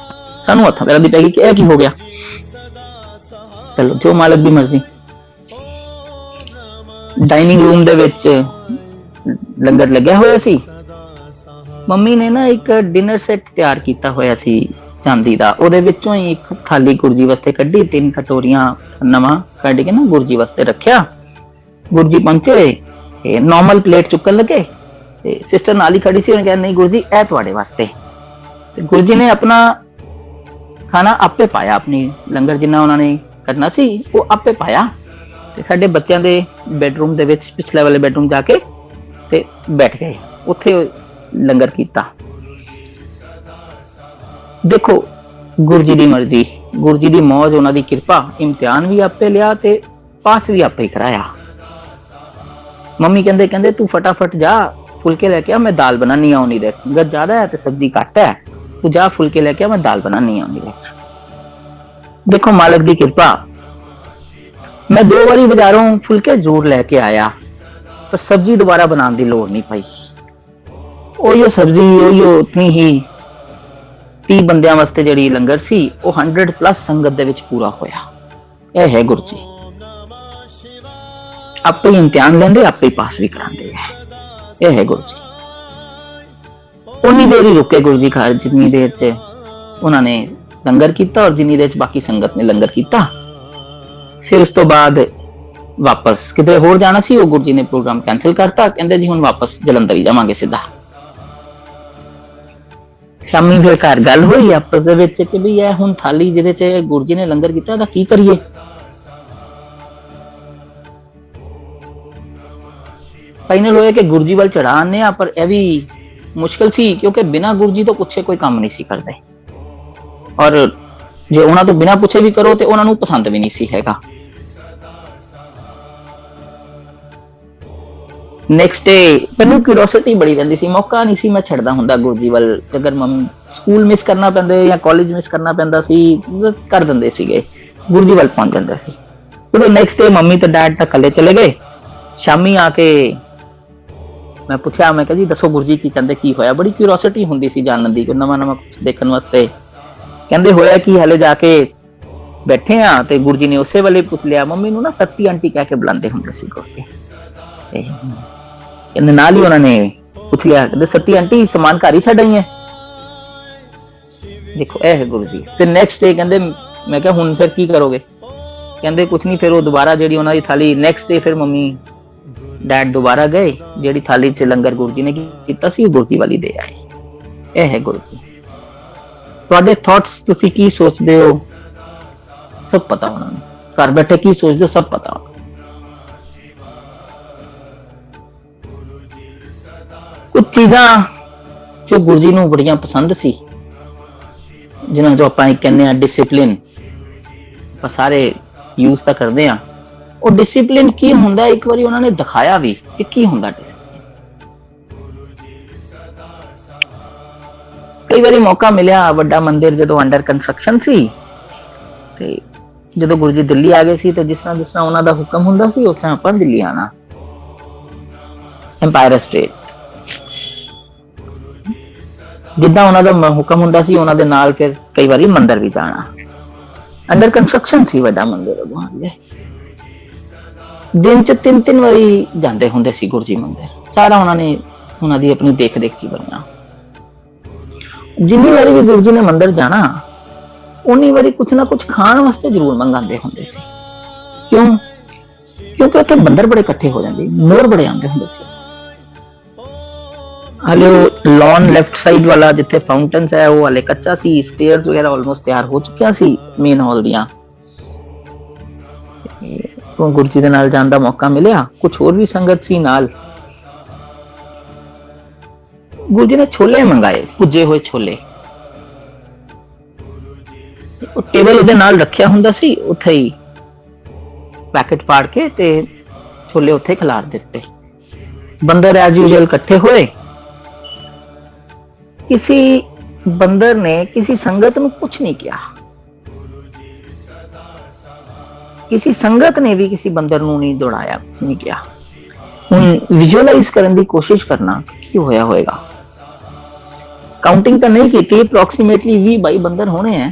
ਸਾਨੂੰ ਹੱਥਾਂ ਪੈਰਾਂ ਦੀ ਪੈ ਗਈ ਕਿ ਇਹ ਕੀ ਹੋ ਗਿਆ। ਚਲੋ ਜੋ ਮਾਲਕ ਦੀ ਮਰਜ਼ੀ। ਡਾਈਨਿੰਗ ਰੂਮ ਦੇ ਵਿੱਚ ਲੰਗਰ ਲੱਗਿਆ ਹੋਇਆ ਸੀ। ਮੰਮੀ ਨੇ ਨਾ ਇੱਕ ਡਿਨਰ ਸੈੱਟ ਤਿਆਰ ਕੀਤਾ ਹੋਇਆ ਸੀ ਚਾਂਦੀ ਦਾ, ਉਹਦੇ ਵਿੱਚੋਂ ਹੀ ਇੱਕ ਥਾਲੀ ਗੁਰੂ ਜੀ ਵਾਸਤੇ ਕੱਢੀ, 3 ਕਟੋਰੀਆਂ ਨਵਾਂ ਕੱਢ ਕੇ ਨਾ ਗੁਰੂ ਜੀ ਵਾਸਤੇ ਰੱਖਿਆ। ਗੁਰੂ ਜੀ ਪਹੁੰਚੇ, ਨਾਰਮਲ ਪਲੇਟ ਚੁੱਕਣ ਲੱਗੇ ਤੇ ਸਿਸਟਰ ਨਾਲ ਹੀ ਖੜੀ ਸੀ, ਉਹਨੇ ਕਿਹਾ ਨਹੀਂ ਗੁਰੂ ਜੀ ਇਹ ਤੁਹਾਡੇ ਵਾਸਤੇ। ਤੇ ਗੁਰੂ ਜੀ ਨੇ ਆਪਣਾ ਖਾਣਾ ਆਪੇ ਪਾਇਆ, ਆਪਣੀ ਲੰਗਰ ਜਿੰਨਾ ਉਹਨਾਂ ਨੇ ਕਰਨਾ ਸੀ ਉਹ ਆਪੇ ਪਾਇਆ, ਤੇ ਸਾਡੇ ਬੱਚਿਆਂ ਦੇ ਬੈਡਰੂਮ ਦੇ ਵਿੱਚ, ਪਿਛਲੇ ਵਾਲੇ ਬੈਡਰੂਮ ਜਾ ਕੇ ਤੇ ਬੈਠ ਗਏ, ਉੱਥੇ ਲੰਗਰ ਕੀਤਾ। ਦੇਖੋ ਗੁਰੂ ਜੀ ਦੀ ਮਰਜ਼ੀ, ਗੁਰੂ ਜੀ ਦੀ ਮੌਜ, ਉਹਨਾਂ ਦੀ ਕਿਰਪਾ, ਇਮਤਿਹਾਨ ਵੀ ਆਪੇ ਲਿਆ ਤੇ ਪਾਸ ਵੀ ਆਪੇ ਕਰਾਇਆ। ਮੰਮੀ ਕਹਿੰਦੇ ਤੂੰ ਫਟਾਫਟ ਜਾ ਫੁਲਕੇ ਲੈ ਕੇ ਆ, ਮੈਂ ਦਾਲ ਬਣਾਨੀ ਆ, ਉਨੀ ਦੇਰ ਸੰਗਤ ਜ਼ਿਆਦਾ ਹੈ ਤੇ ਸਬਜ਼ੀ ਘੱਟ ਹੈ, ਤੂੰ ਜਾ ਫੁਲਕੇ ਲੈ ਕੇ ਆ, ਮੈਂ ਦਾਲ ਬਣਾਨੀ ਆ ਉਨੀ ਦੇਰ। ਦੇਖੋ ਮਾਲਕ ਦੀ ਕਿਰਪਾ, ਮੈਂ 2 ਵਾਰੀ ਬਾਜ਼ਾਰੋਂ ਫੁਲਕੇ ਜ਼ਰੂਰ ਲੈ ਕੇ ਆਇਆ, ਪਰ ਸਬਜ਼ੀ ਦੁਬਾਰਾ ਬਣਾਉਣ ਦੀ ਲੋੜ ਨਹੀਂ ਪਈ। ਉਹੀਓ ਸਬਜ਼ੀ, ਉਹੀਓ ਉਤਨੀ ਹੀ 30 ਬੰਦਿਆਂ ਵਾਸਤੇ ਜਿਹੜੀ ਲੰਗਰ ਸੀ, ਉਹ 100+ ਸੰਗਤ ਦੇ ਵਿੱਚ ਪੂਰਾ ਹੋਇਆ। ਇਹ ਹੈ ਗੁਰੂ ਜੀ, ਆਪੇ ਹੀ ਇਮਤਿਹਾਨ ਲੈਂਦੇ, ਆਪੇ ਹੀ ਪਾਸ ਵੀ ਕਰਾਉਂਦੇ ਹੈ। ਇਹ ਹੈ ਗੁਰੂ ਜੀ। ਉਨੀ ਦੇਰ ਹੀ ਰੁਕੇ ਗੁਰੂ ਜੀ ਘਰ, ਜਿੰਨੀ ਦੇਰ 'ਚ ਉਹਨਾਂ ਨੇ ਲੰਗਰ ਕੀਤਾ ਔਰ ਜਿੰਨੀ ਦੇਰ 'ਚ ਬਾਕੀ ਸੰਗਤ ਨੇ ਲੰਗਰ ਕੀਤਾ। ਫਿਰ ਉਸ ਤੋਂ ਬਾਅਦ ਵਾਪਸ ਕਿਤੇ ਹੋਰ ਜਾਣਾ ਸੀ, ਉਹ ਗੁਰੂ ਜੀ ਨੇ ਪ੍ਰੋਗਰਾਮ ਕੈਂਸਲ ਕਰਤਾ, ਕਹਿੰਦੇ ਜੀ ਹੁਣ ਵਾਪਸ ਜਲੰਧਰ ਹੀ ਜਾਵਾਂਗੇ ਸਿੱਧਾ। ਸ਼ਾਮੀ ਫਿਰ ਘਰ ਗੱਲ ਹੋਈ ਆਪਸ ਦੇ ਵਿੱਚ ਕਿ ਵੀ ਇਹ ਹੁਣ ਥਾਲੀ ਜਿਹਦੇ 'ਚ ਗੁਰੂ ਜੀ ਨੇ ਲੰਗਰ ਕੀਤਾ, ਇਹਦਾ ਕੀ ਕਰੀਏ। ਫਾਈਨਲ ਹੋਇਆ ਕਿ ਗੁਰੂ ਜੀ ਵੱਲ ਚੜਾਣੇ ਆ, ਪਰ ਇਹ ਵੀ ਮੁਸ਼ਕਿਲ ਸੀ ਕਿਉਂਕਿ ਬਿਨਾਂ ਗੁਰੂ ਜੀ ਤੋਂ ਪੁੱਛੇ ਕੋਈ ਕੰਮ ਨਹੀਂ ਸੀ ਕਰਦੇ, ਔਰ ਜੇ ਉਹਨਾਂ ਤੋਂ ਬਿਨਾਂ ਪੁੱਛੇ ਵੀ ਕਰੋ ਤੇ ਉਹਨਾਂ ਨੂੰ ਪਸੰਦ ਵੀ ਨਹੀਂ ਸੀ ਹੈਗਾ। ਨੈਕਸਟ ਡੇ ਮੈਨੂੰ ਕਿਉਰਿਓਸਿਟੀ ਬੜੀ ਰਹਿੰਦੀ ਸੀ, ਮੌਕਾ ਨਹੀਂ ਸੀ ਮੈਂ ਛੱਡਦਾ ਹੁੰਦਾ ਗੁਰੂ ਜੀ ਵੱਲ। ਅਗਰ ਮੰਮੀ ਸਕੂਲ ਮਿਸ ਕਰਨਾ ਪੈਂਦਾ ਜਾਂ ਕਾਲਜ ਮਿਸ ਕਰਨਾ ਪੈਂਦਾ ਸੀ, ਕਰ ਦਿੰਦੇ ਸੀਗੇ, ਗੁਰੂ ਜੀ ਵੱਲ ਪਹੁੰਚ ਜਾਂਦੇ ਸੀ। ਫਿਰ ਨੈਕਸਟ ਡੇ ਮੰਮੀ ਤੇ ਡੈਡ ਤਾਂ ਇਕੱਲੇ ਚਲੇ ਗਏ। ਸ਼ਾਮੀ ਆ ਕੇ ਮੈਂ ਪੁੱਛਿਆ, ਮੈਂ ਕਿਹਾ ਜੀ ਦੱਸੋ ਗੁਰੂ ਜੀ ਕੀ ਕਹਿੰਦੇ, ਕੀ ਹੋਇਆ। ਬੜੀ ਕਿਉਰਿਓਸਿਟੀ ਹੁੰਦੀ ਸੀ ਜਾਣਨ ਦੀ, ਨਵਾਂ ਨਵਾਂ ਦੇਖਣ ਵਾਸਤੇ। ਕਹਿੰਦੇ ਹੋਇਆ ਕਿ ਹਲੇ ਜਾ ਕੇ ਬੈਠੇ ਆ ਤੇ ਗੁਰੂ ਜੀ ਨੇ ਉਸੇ ਵੇਲੇ ਪੁੱਛ ਲਿਆ। ਮੰਮੀ ਨੂੰ ਨਾ ਸੱਤੀ ਆਂਟੀ ਕਹਿ ਕੇ ਬੁਲਾਉਂਦੇ ਹੁੰਦੇ ਸੀ ਗੁਰੂ ਜੀ, ਕਹਿੰਦੇ ਨਾਲ ਹੀ ਉਹਨਾਂ ਨੇ ਪੁੱਛ ਲਿਆ, ਕਹਿੰਦੇ ਸੱਤੀ ਆਂਟੀ ਸਮਾਨ ਘਰ ਹੀ ਛੱਡ ਆਈ ਹੈ। ਦੇਖੋ ਇਹ ਹੈ ਗੁਰੂ ਜੀ। ਫਿਰ ਨੈਕਸਟ ਡੇ ਕਹਿੰਦੇ, ਮੈਂ ਕਿਹਾ ਹੁਣ ਫਿਰ ਕੀ ਕਰੋਗੇ, ਕਹਿੰਦੇ ਕੁਛ ਨਹੀਂ। ਫਿਰ ਉਹ ਦੁਬਾਰਾ ਜਿਹੜੀ ਉਹਨਾਂ ਦੀ ਥਾਲੀ, ਨੈਕਸਟ ਡੇ ਫਿਰ ਮੰਮੀ ਡੈਡ ਦੁਬਾਰਾ ਗਏ, ਜਿਹੜੀ ਥਾਲੀ 'ਚ ਲੰਗਰ ਗੁਰੂ ਜੀ ਨੇ ਕੀਤਾ ਸੀ ਉਹ ਗੁਰੂ ਜੀ ਵਾਲੀ ਦੇ ਆਏ। ਇਹ ਹੈ ਗੁਰੂ ਜੀ। ਤੁਹਾਡੇ ਥਾਟਸ, ਤੁਸੀਂ ਕੀ ਸੋਚਦੇ ਹੋ ਸਭ ਪਤਾ ਉਹਨਾਂ ਨੂੰ, ਘਰ ਬੈਠੇ ਕੀ ਸੋਚਦੇ ਹੋ ਸਭ ਪਤਾ। ਕੁਝ ਚੀਜ਼ਾਂ ਜੋ ਗੁਰੂ ਜੀ ਨੂੰ ਬੜੀਆਂ ਪਸੰਦ ਸੀ, ਜਿਨ੍ਹਾਂ ਜੋ ਆਪਾਂ ਕਹਿੰਦੇ ਆ ਡਿਸਿਪਲਿਨ, ਆਪਾਂ ਸਾਰੇ ਯੂਜ਼ ਤਾਂ ਕਰਦੇ ਆ। ਉਹ ਡਿਸਿਪਲਿਨ ਕੀ ਹੁੰਦਾ, ਇੱਕ ਵਾਰੀ ਉਹਨਾਂ ਨੇ ਦਿਖਾਇਆ ਵੀ ਕਿ ਕੀ ਹੁੰਦਾ ਡਿਸਿਪਲਿਨ। ਕਈ ਵਾਰੀ ਮੌਕਾ ਮਿਲਿਆ, ਵੱਡਾ ਮੰਦਿਰ ਜਦੋਂ ਅੰਡਰ ਕੰਸਟਰਕਸ਼ਨ ਸੀ ਤੇ ਜਦੋਂ ਗੁਰੂ ਜੀ ਦਿੱਲੀ ਆ ਗਏ ਸੀ ਤੇ ਜਿਸ ਤਰ੍ਹਾਂ ਉਹਨਾਂ ਦਾ ਹੁਕਮ ਹੁੰਦਾ ਸੀ ਉਸ ਤਰ੍ਹਾਂ ਆਪਾਂ ਦਿੱਲੀ ਆਣਾ, ਐਮਪਾਇਰ ਸਟੇਟ। ਜਿੱਦਾਂ ਉਹਨਾਂ ਦਾ ਹੁਕਮ ਹੁੰਦਾ ਸੀ ਉਹਨਾਂ ਦੇ ਨਾਲ ਫਿਰ ਕਈ ਵਾਰੀ ਮੰਦਿਰ ਵੀ ਜਾਣਾ। ਅੰਡਰ ਕੰਸਟਰਕਸ਼ਨ ਸੀ ਵੱਡਾ ਮੰਦਿਰ ਭਗਵਾਨ ਦੇ। ਦਿਨ ਚ 3-3 ਵਾਰੀ ਜਾਂਦੇ ਹੁੰਦੇ ਸੀ ਗੁਰੂ ਜੀ ਮੰਦਿਰ। ਸਾਰਾ ਉਹਨਾਂ ਦੀ ਆਪਣੀ ਦੇਖ ਰੇਖ ਚ ਬਣਿਆ। ਜਿੰਨੀ ਵਾਰੀ ਵੀ ਗੁਰੂ ਜੀ ਨੇ ਮੰਦਿਰ ਜਾਣਾ ਉਨੀ ਵਾਰੀ ਕੁਛ ਨਾ ਕੁਛ ਖਾਣ ਵਾਸਤੇ ਜ਼ਰੂਰ ਮੰਗਾਉਂਦੇ ਹੁੰਦੇ ਸੀ। ਕਿਉਂ? ਕਿਉਂਕਿ ਉੱਥੇ ਬੰਦਰ ਬੜੇ ਇਕੱਠੇ ਹੋ ਜਾਂਦੇ, ਮੋਰ ਬੜੇ ਆਉਂਦੇ ਹੁੰਦੇ ਸੀ। ਹਾਲੇ ਉਹ ਲੌਨ ਲੈਫਟ ਸਾਈਡ ਵਾਲਾ ਜਿੱਥੇ ਫਾਊਂਟਨਸ ਹੈ ਉਹ ਹਾਲੇ ਕੱਚਾ ਸੀ। ਸਟੇਅਰਸ ਵਗੈਰਾ ਆਲਮੋਸਟ ਤਿਆਰ ਹੋ ਚੁੱਕੀਆਂ ਸੀ ਮੇਨ ਹਾਲ ਦੀਆਂ। ਗੁਰੂ ਜੀ ਦੇ ਨਾਲ ਜਾਣ ਦਾ ਮੌਕਾ ਮਿਲਿਆ। ਕੁਝ ਹੋਰ ਵੀ ਸੰਗਤ ਸੀ ਨਾਲ। ਗੁਰੂ ਜੀ ਨੇ ਛੋਲੇ ਮੰਗਾਏ, ਭੁੱਜੇ ਹੋਏ ਛੋਲੇ। ਉਹ ਟੇਬਲ ਉਹਦੇ ਨਾਲ ਰੱਖਿਆ ਹੁੰਦਾ ਸੀ, ਉੱਥੇ ਹੀ ਪੈਕੇਟ ਪਾੜ ਕੇ ਤੇ ਛੋਲੇ ਉੱਥੇ ਖਿਲਾਰ ਦਿੱਤੇ। ਬੰਦਰ ਐਜ਼ ਯੂਜੁਅਲ ਇਕੱਠੇ ਹੋਏ। किसी बंदर ने किसी संगत ਨੂੰ ਕੁਝ ਨਹੀਂ ਕਿਹਾ। किसी संगत ने भी किसी बंदर ਨੂੰ ਨਹੀਂ ਦੌੜਾਇਆ, ਕੁਝ ਨਹੀਂ ਕਿਹਾ। ਹੁਣ ਵਿਜ਼ੂਅਲਾਈਜ਼ ਕਰਨ ਦੀ ਕੋਸ਼ਿਸ਼ ਕਰਨਾ ਕੀ ਹੋਇਆ ਹੋਏਗਾ। ਕਾਊਂਟਿੰਗ ਤਾਂ ਨਹੀਂ ਕੀਤੀ, ਅਪਰੋਕਸੀਮੇਟਲੀ 20-22 ਬੰਦਰ ਹੋਣੇ ਹੈ।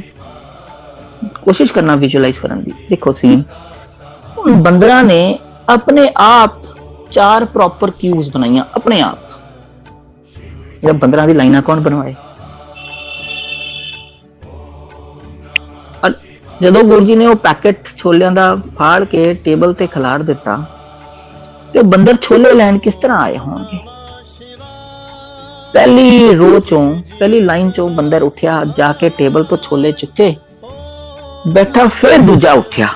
ਕੋਸ਼ਿਸ਼ ਕਰਨਾ ਵਿਜ਼ੂਅਲਾਈਜ਼ ਕਰਨ ਦੀ। ਦੇਖੋ ਸੀਨ, उन बंदरा ने अपने आप 4 प्रॉपर क्यूज बनाइया अपने आप। जब बंदरा दी लाइना कौन बनवाए? और जदों गुरु जी ने वो पैकेट छोलियां दा फाड़ के टेबल ते खिलार दिता ते बंदर छोले लैन किस तरह आए होंगे? पहली रो चों पहली लाइन चों बंदर उठ्या, जाके टेबल तो छोले चुके बैठा, फिर दूजा उठ्या,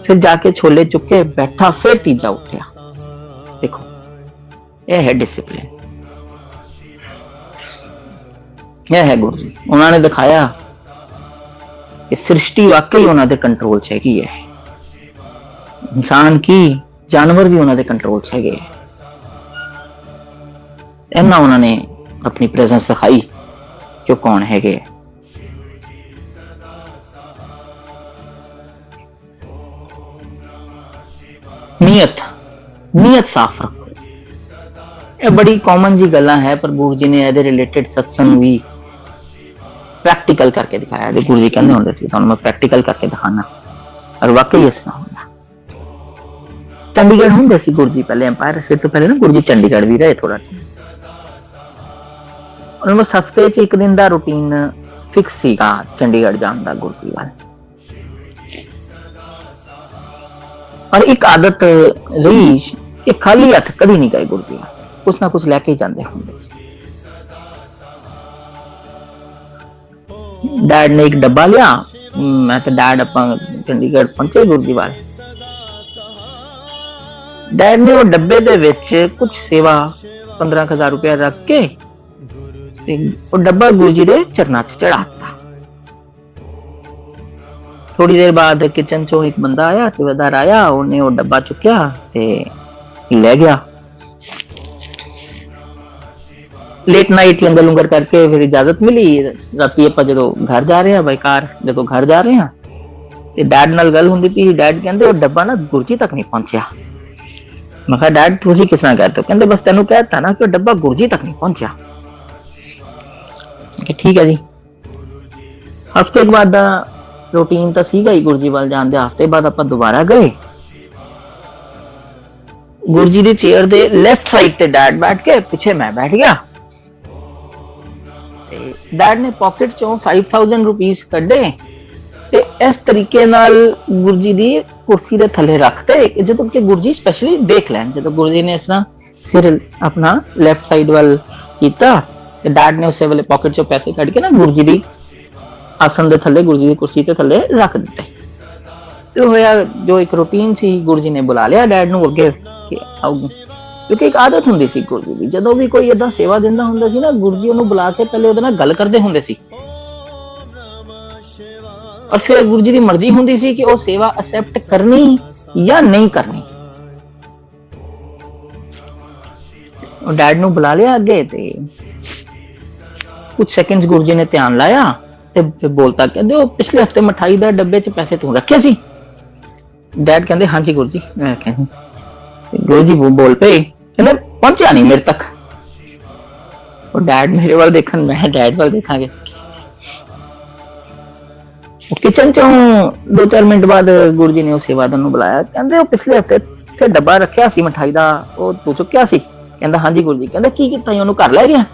फिर जाके छोले चुके बैठा, फिर तीजा उठ्या। देखो यह है डिसिप्लिन, यह है गुरु जी। उन्होंने दिखाया कि सृष्टि वाकई उन्होंने कंट्रोल च हैगी है, इंसान की जानवर भी उन्होंने कंट्रोल च हैगे। इन्ना उन्होंने अपनी प्रेजेंस दिखाई कि कौन हैगे। नीयत साफ रखो। ये बड़ी कॉमन जी गल्लां है, पर गुरु जी ने ਇਹਦੇ रिलेटेड सत्संग भी प्रैक्टिकल करके दिखाया। जो गुरु जी कहते होंगे सी मैं प्रैक्टिकल करके दिखाना, और वाकई इस तरह होंदा। चंडीगढ़ होंगे सी गुरु जी पहले, एम्पायर से तो पहले ना गुरु जी चंडीगढ़ भी रहे थोड़ा टाइम। और मैं हफ्ते च एक दिन का रूटीन फिक्स सीगा चंडीगढ़ जाने का गुरु जी वाल। और एक आदत रही कि खाली हथ कभी नहीं गए गुरु जी, कुछ ना कुछ लैके ही जाते होंगे सी। डैड ने एक डब्बा लिया, मैं तो डैड अपना चंडीगढ़ पहुंचे गुरु जी वाल। डैड ने वो डब्बे दे विच कुछ सेवा 15,000 रुपया रख के वो डब्बा गुरु जी दे चरना च चढ़ाता। थोड़ी देर बाद किचन चो एक बंदा आया, सेवादार आया, उन्हें वो डब्बा चुकया ते ले गया। लेट नाइट लंगर लुंगर करके फिर इजाजत मिली। राती आप जो घर जा रहे हैं बाई कार, जो घर जा रहे हैं ते डैड नाल गल हुंदी पई। डैड कहंदे वो डब्बा ना गुरु जी तक नहीं पहुंचया। मैं कहा डैड तुसीं किस तरह कहते हो? कहंदे बस तैनूं कहता ना कि वो डब्बा गुरु जी तक नहीं पहुंचया। ठीक है जी। हफ्ते के बाद रूटीन तो सीगा ही गुरु जी वाल जान दे। हफ्ते बाद आप दोबारा गए। गुरु जी दी चेयर दे लेफ्ट साइड ते डैड बैठ के, पीछे मैं बैठ गया। डैड ने पॉकेट चों 5,000 रुपीस कड्डे ते इस तरीके नाल गुरु जी दी कुर्सी दे थले रखते जदों कि गुरु जी स्पेशली देख लैन। जदों गुरु जी ने इस तरह सिर अपना लेफ्ट साइड वाल कीता ते डैड ने उस वाले पॉकेट चों पैसे कढ के ना गुरु जी दी आसन दे थले, गुरु जी दी कुर्सी ते थले रख दिते। ते होया जो एक रूटीन सी, गुरु जी ने बुला लिया डैड नूं अगे कि आओ। क्योंकि एक आदत हुंदी सी गुरु जी दी, जदों भी कोई इदां सेवा दिंदा हुंदा सी ना, गुरु जी ओनूं बुला के पहले ओहदे नाल गल करदे हुंदे सी। और फिर गुरु जी दी मर्जी हुंदी सी कि वो सेवा एक्सेप्ट करनी या नहीं करनी। और डैड नूं बुला लिया अगे ते कुछ सेकंड्स गुरु जी ने ध्यान लाया ਤੇ ਫਿਰ ਬੋਲਤਾ ਕਹਿੰਦੇ ਉਹ ਪਿਛਲੇ ਹਫਤੇ ਮਠਾਈ ਦਾ ਡੱਬੇ 'ਚ ਪੈਸੇ ਤੂੰ ਰੱਖੇ ਸੀ। ਡੈਡ ਕਹਿੰਦੇ ਹਾਂਜੀ ਗੁਰੂ ਜੀ। ਮੈਂ ਕਹਿੰਦਾ ਗੁਰੂ ਜੀ ਬੋਲ ਪਏ ਕਹਿੰਦੇ ਪਹੁੰਚਿਆ ਨਹੀਂ ਮੇਰੇ ਤੱਕ। ਉਹ ਡੈਡ ਮੇਰੇ ਵੱਲ ਦੇਖਣ, ਮੈਂ ਡੈਡ ਵੱਲ ਦੇਖਾਂਗੇ। किचन चो 2-4 मिनट बाद गुरु जी ने उस सेवादार ਨੂੰ ਬੁਲਾਇਆ। ਕਹਿੰਦੇ ਉਹ ਪਿਛਲੇ ਹਫਤੇ ਤੇ ਡੱਬਾ ਰੱਖਿਆ ਸੀ ਮਠਾਈ ਦਾ, ਉਹ ਤੂੰ ਚੁੱਕਿਆ ਸੀ? ਕਹਿੰਦਾ ਹਾਂਜੀ ਗੁਰੂ ਜੀ। ਕਹਿੰਦਾ ਕੀ ਕੀਤਾ ਉਹਨੂੰ, ਘਰ ਲੈ ਗਿਆ?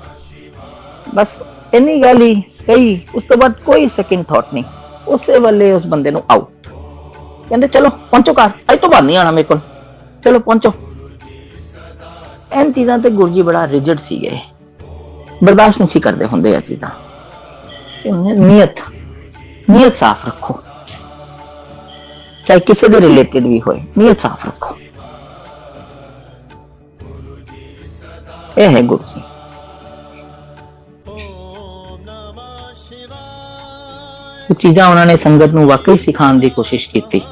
ਬਸ ਇੰਨੀ ਗੱਲ ਹੀ ਕਹੀ, ਉਸ ਤੋਂ ਬਾਅਦ ਕੋਈ ਸੈਕਿੰਡ ਥਾਟ ਨਹੀਂ। ਉਸੇ ਵੇਲੇ ਉਸ ਬੰਦੇ ਨੂੰ ਆਊਟ। ਕਹਿੰਦੇ ਚਲੋ ਪਹੁੰਚੋ ਘਰ, ਅੱਜ ਤੋਂ ਬਾਅਦ ਨਹੀਂ ਆਣਾ ਮੇਰੇ ਕੋਲ, ਚਲੋ ਪਹੁੰਚੋ। ਇਹ ਚੀਜ਼ਾਂ ਤੇ ਗੁਰੂ ਜੀ ਬੜਾ ਰਿਜਿਡ ਸੀਗੇ, ਬਰਦਾਸ਼ਤ ਨਹੀਂ ਸੀ ਕਰਦੇ ਹੁੰਦੇ ਆ ਚੀਜ਼ਾਂ। ਨੀਅਤ ਸਾਫ਼ ਰੱਖੋ, ਚਾਹੇ ਕਿਸੇ ਦੇ ਰਿਲੇਟਡ ਵੀ ਹੋਏ, ਨੀਅਤ ਸਾਫ਼ ਰੱਖੋ। ਇਹ ਹੈ ਗੁਰੂ ਜੀ। ਇਹ ਚੀਜ਼ਾਂ ਉਹਨਾਂ ਨੇ ਸੰਗਤ ਨੂੰ ਵਾਕਈ ਸਿਖਾਉਣ ਦੀ ਕੋਸ਼ਿਸ਼ ਕੀਤੀ।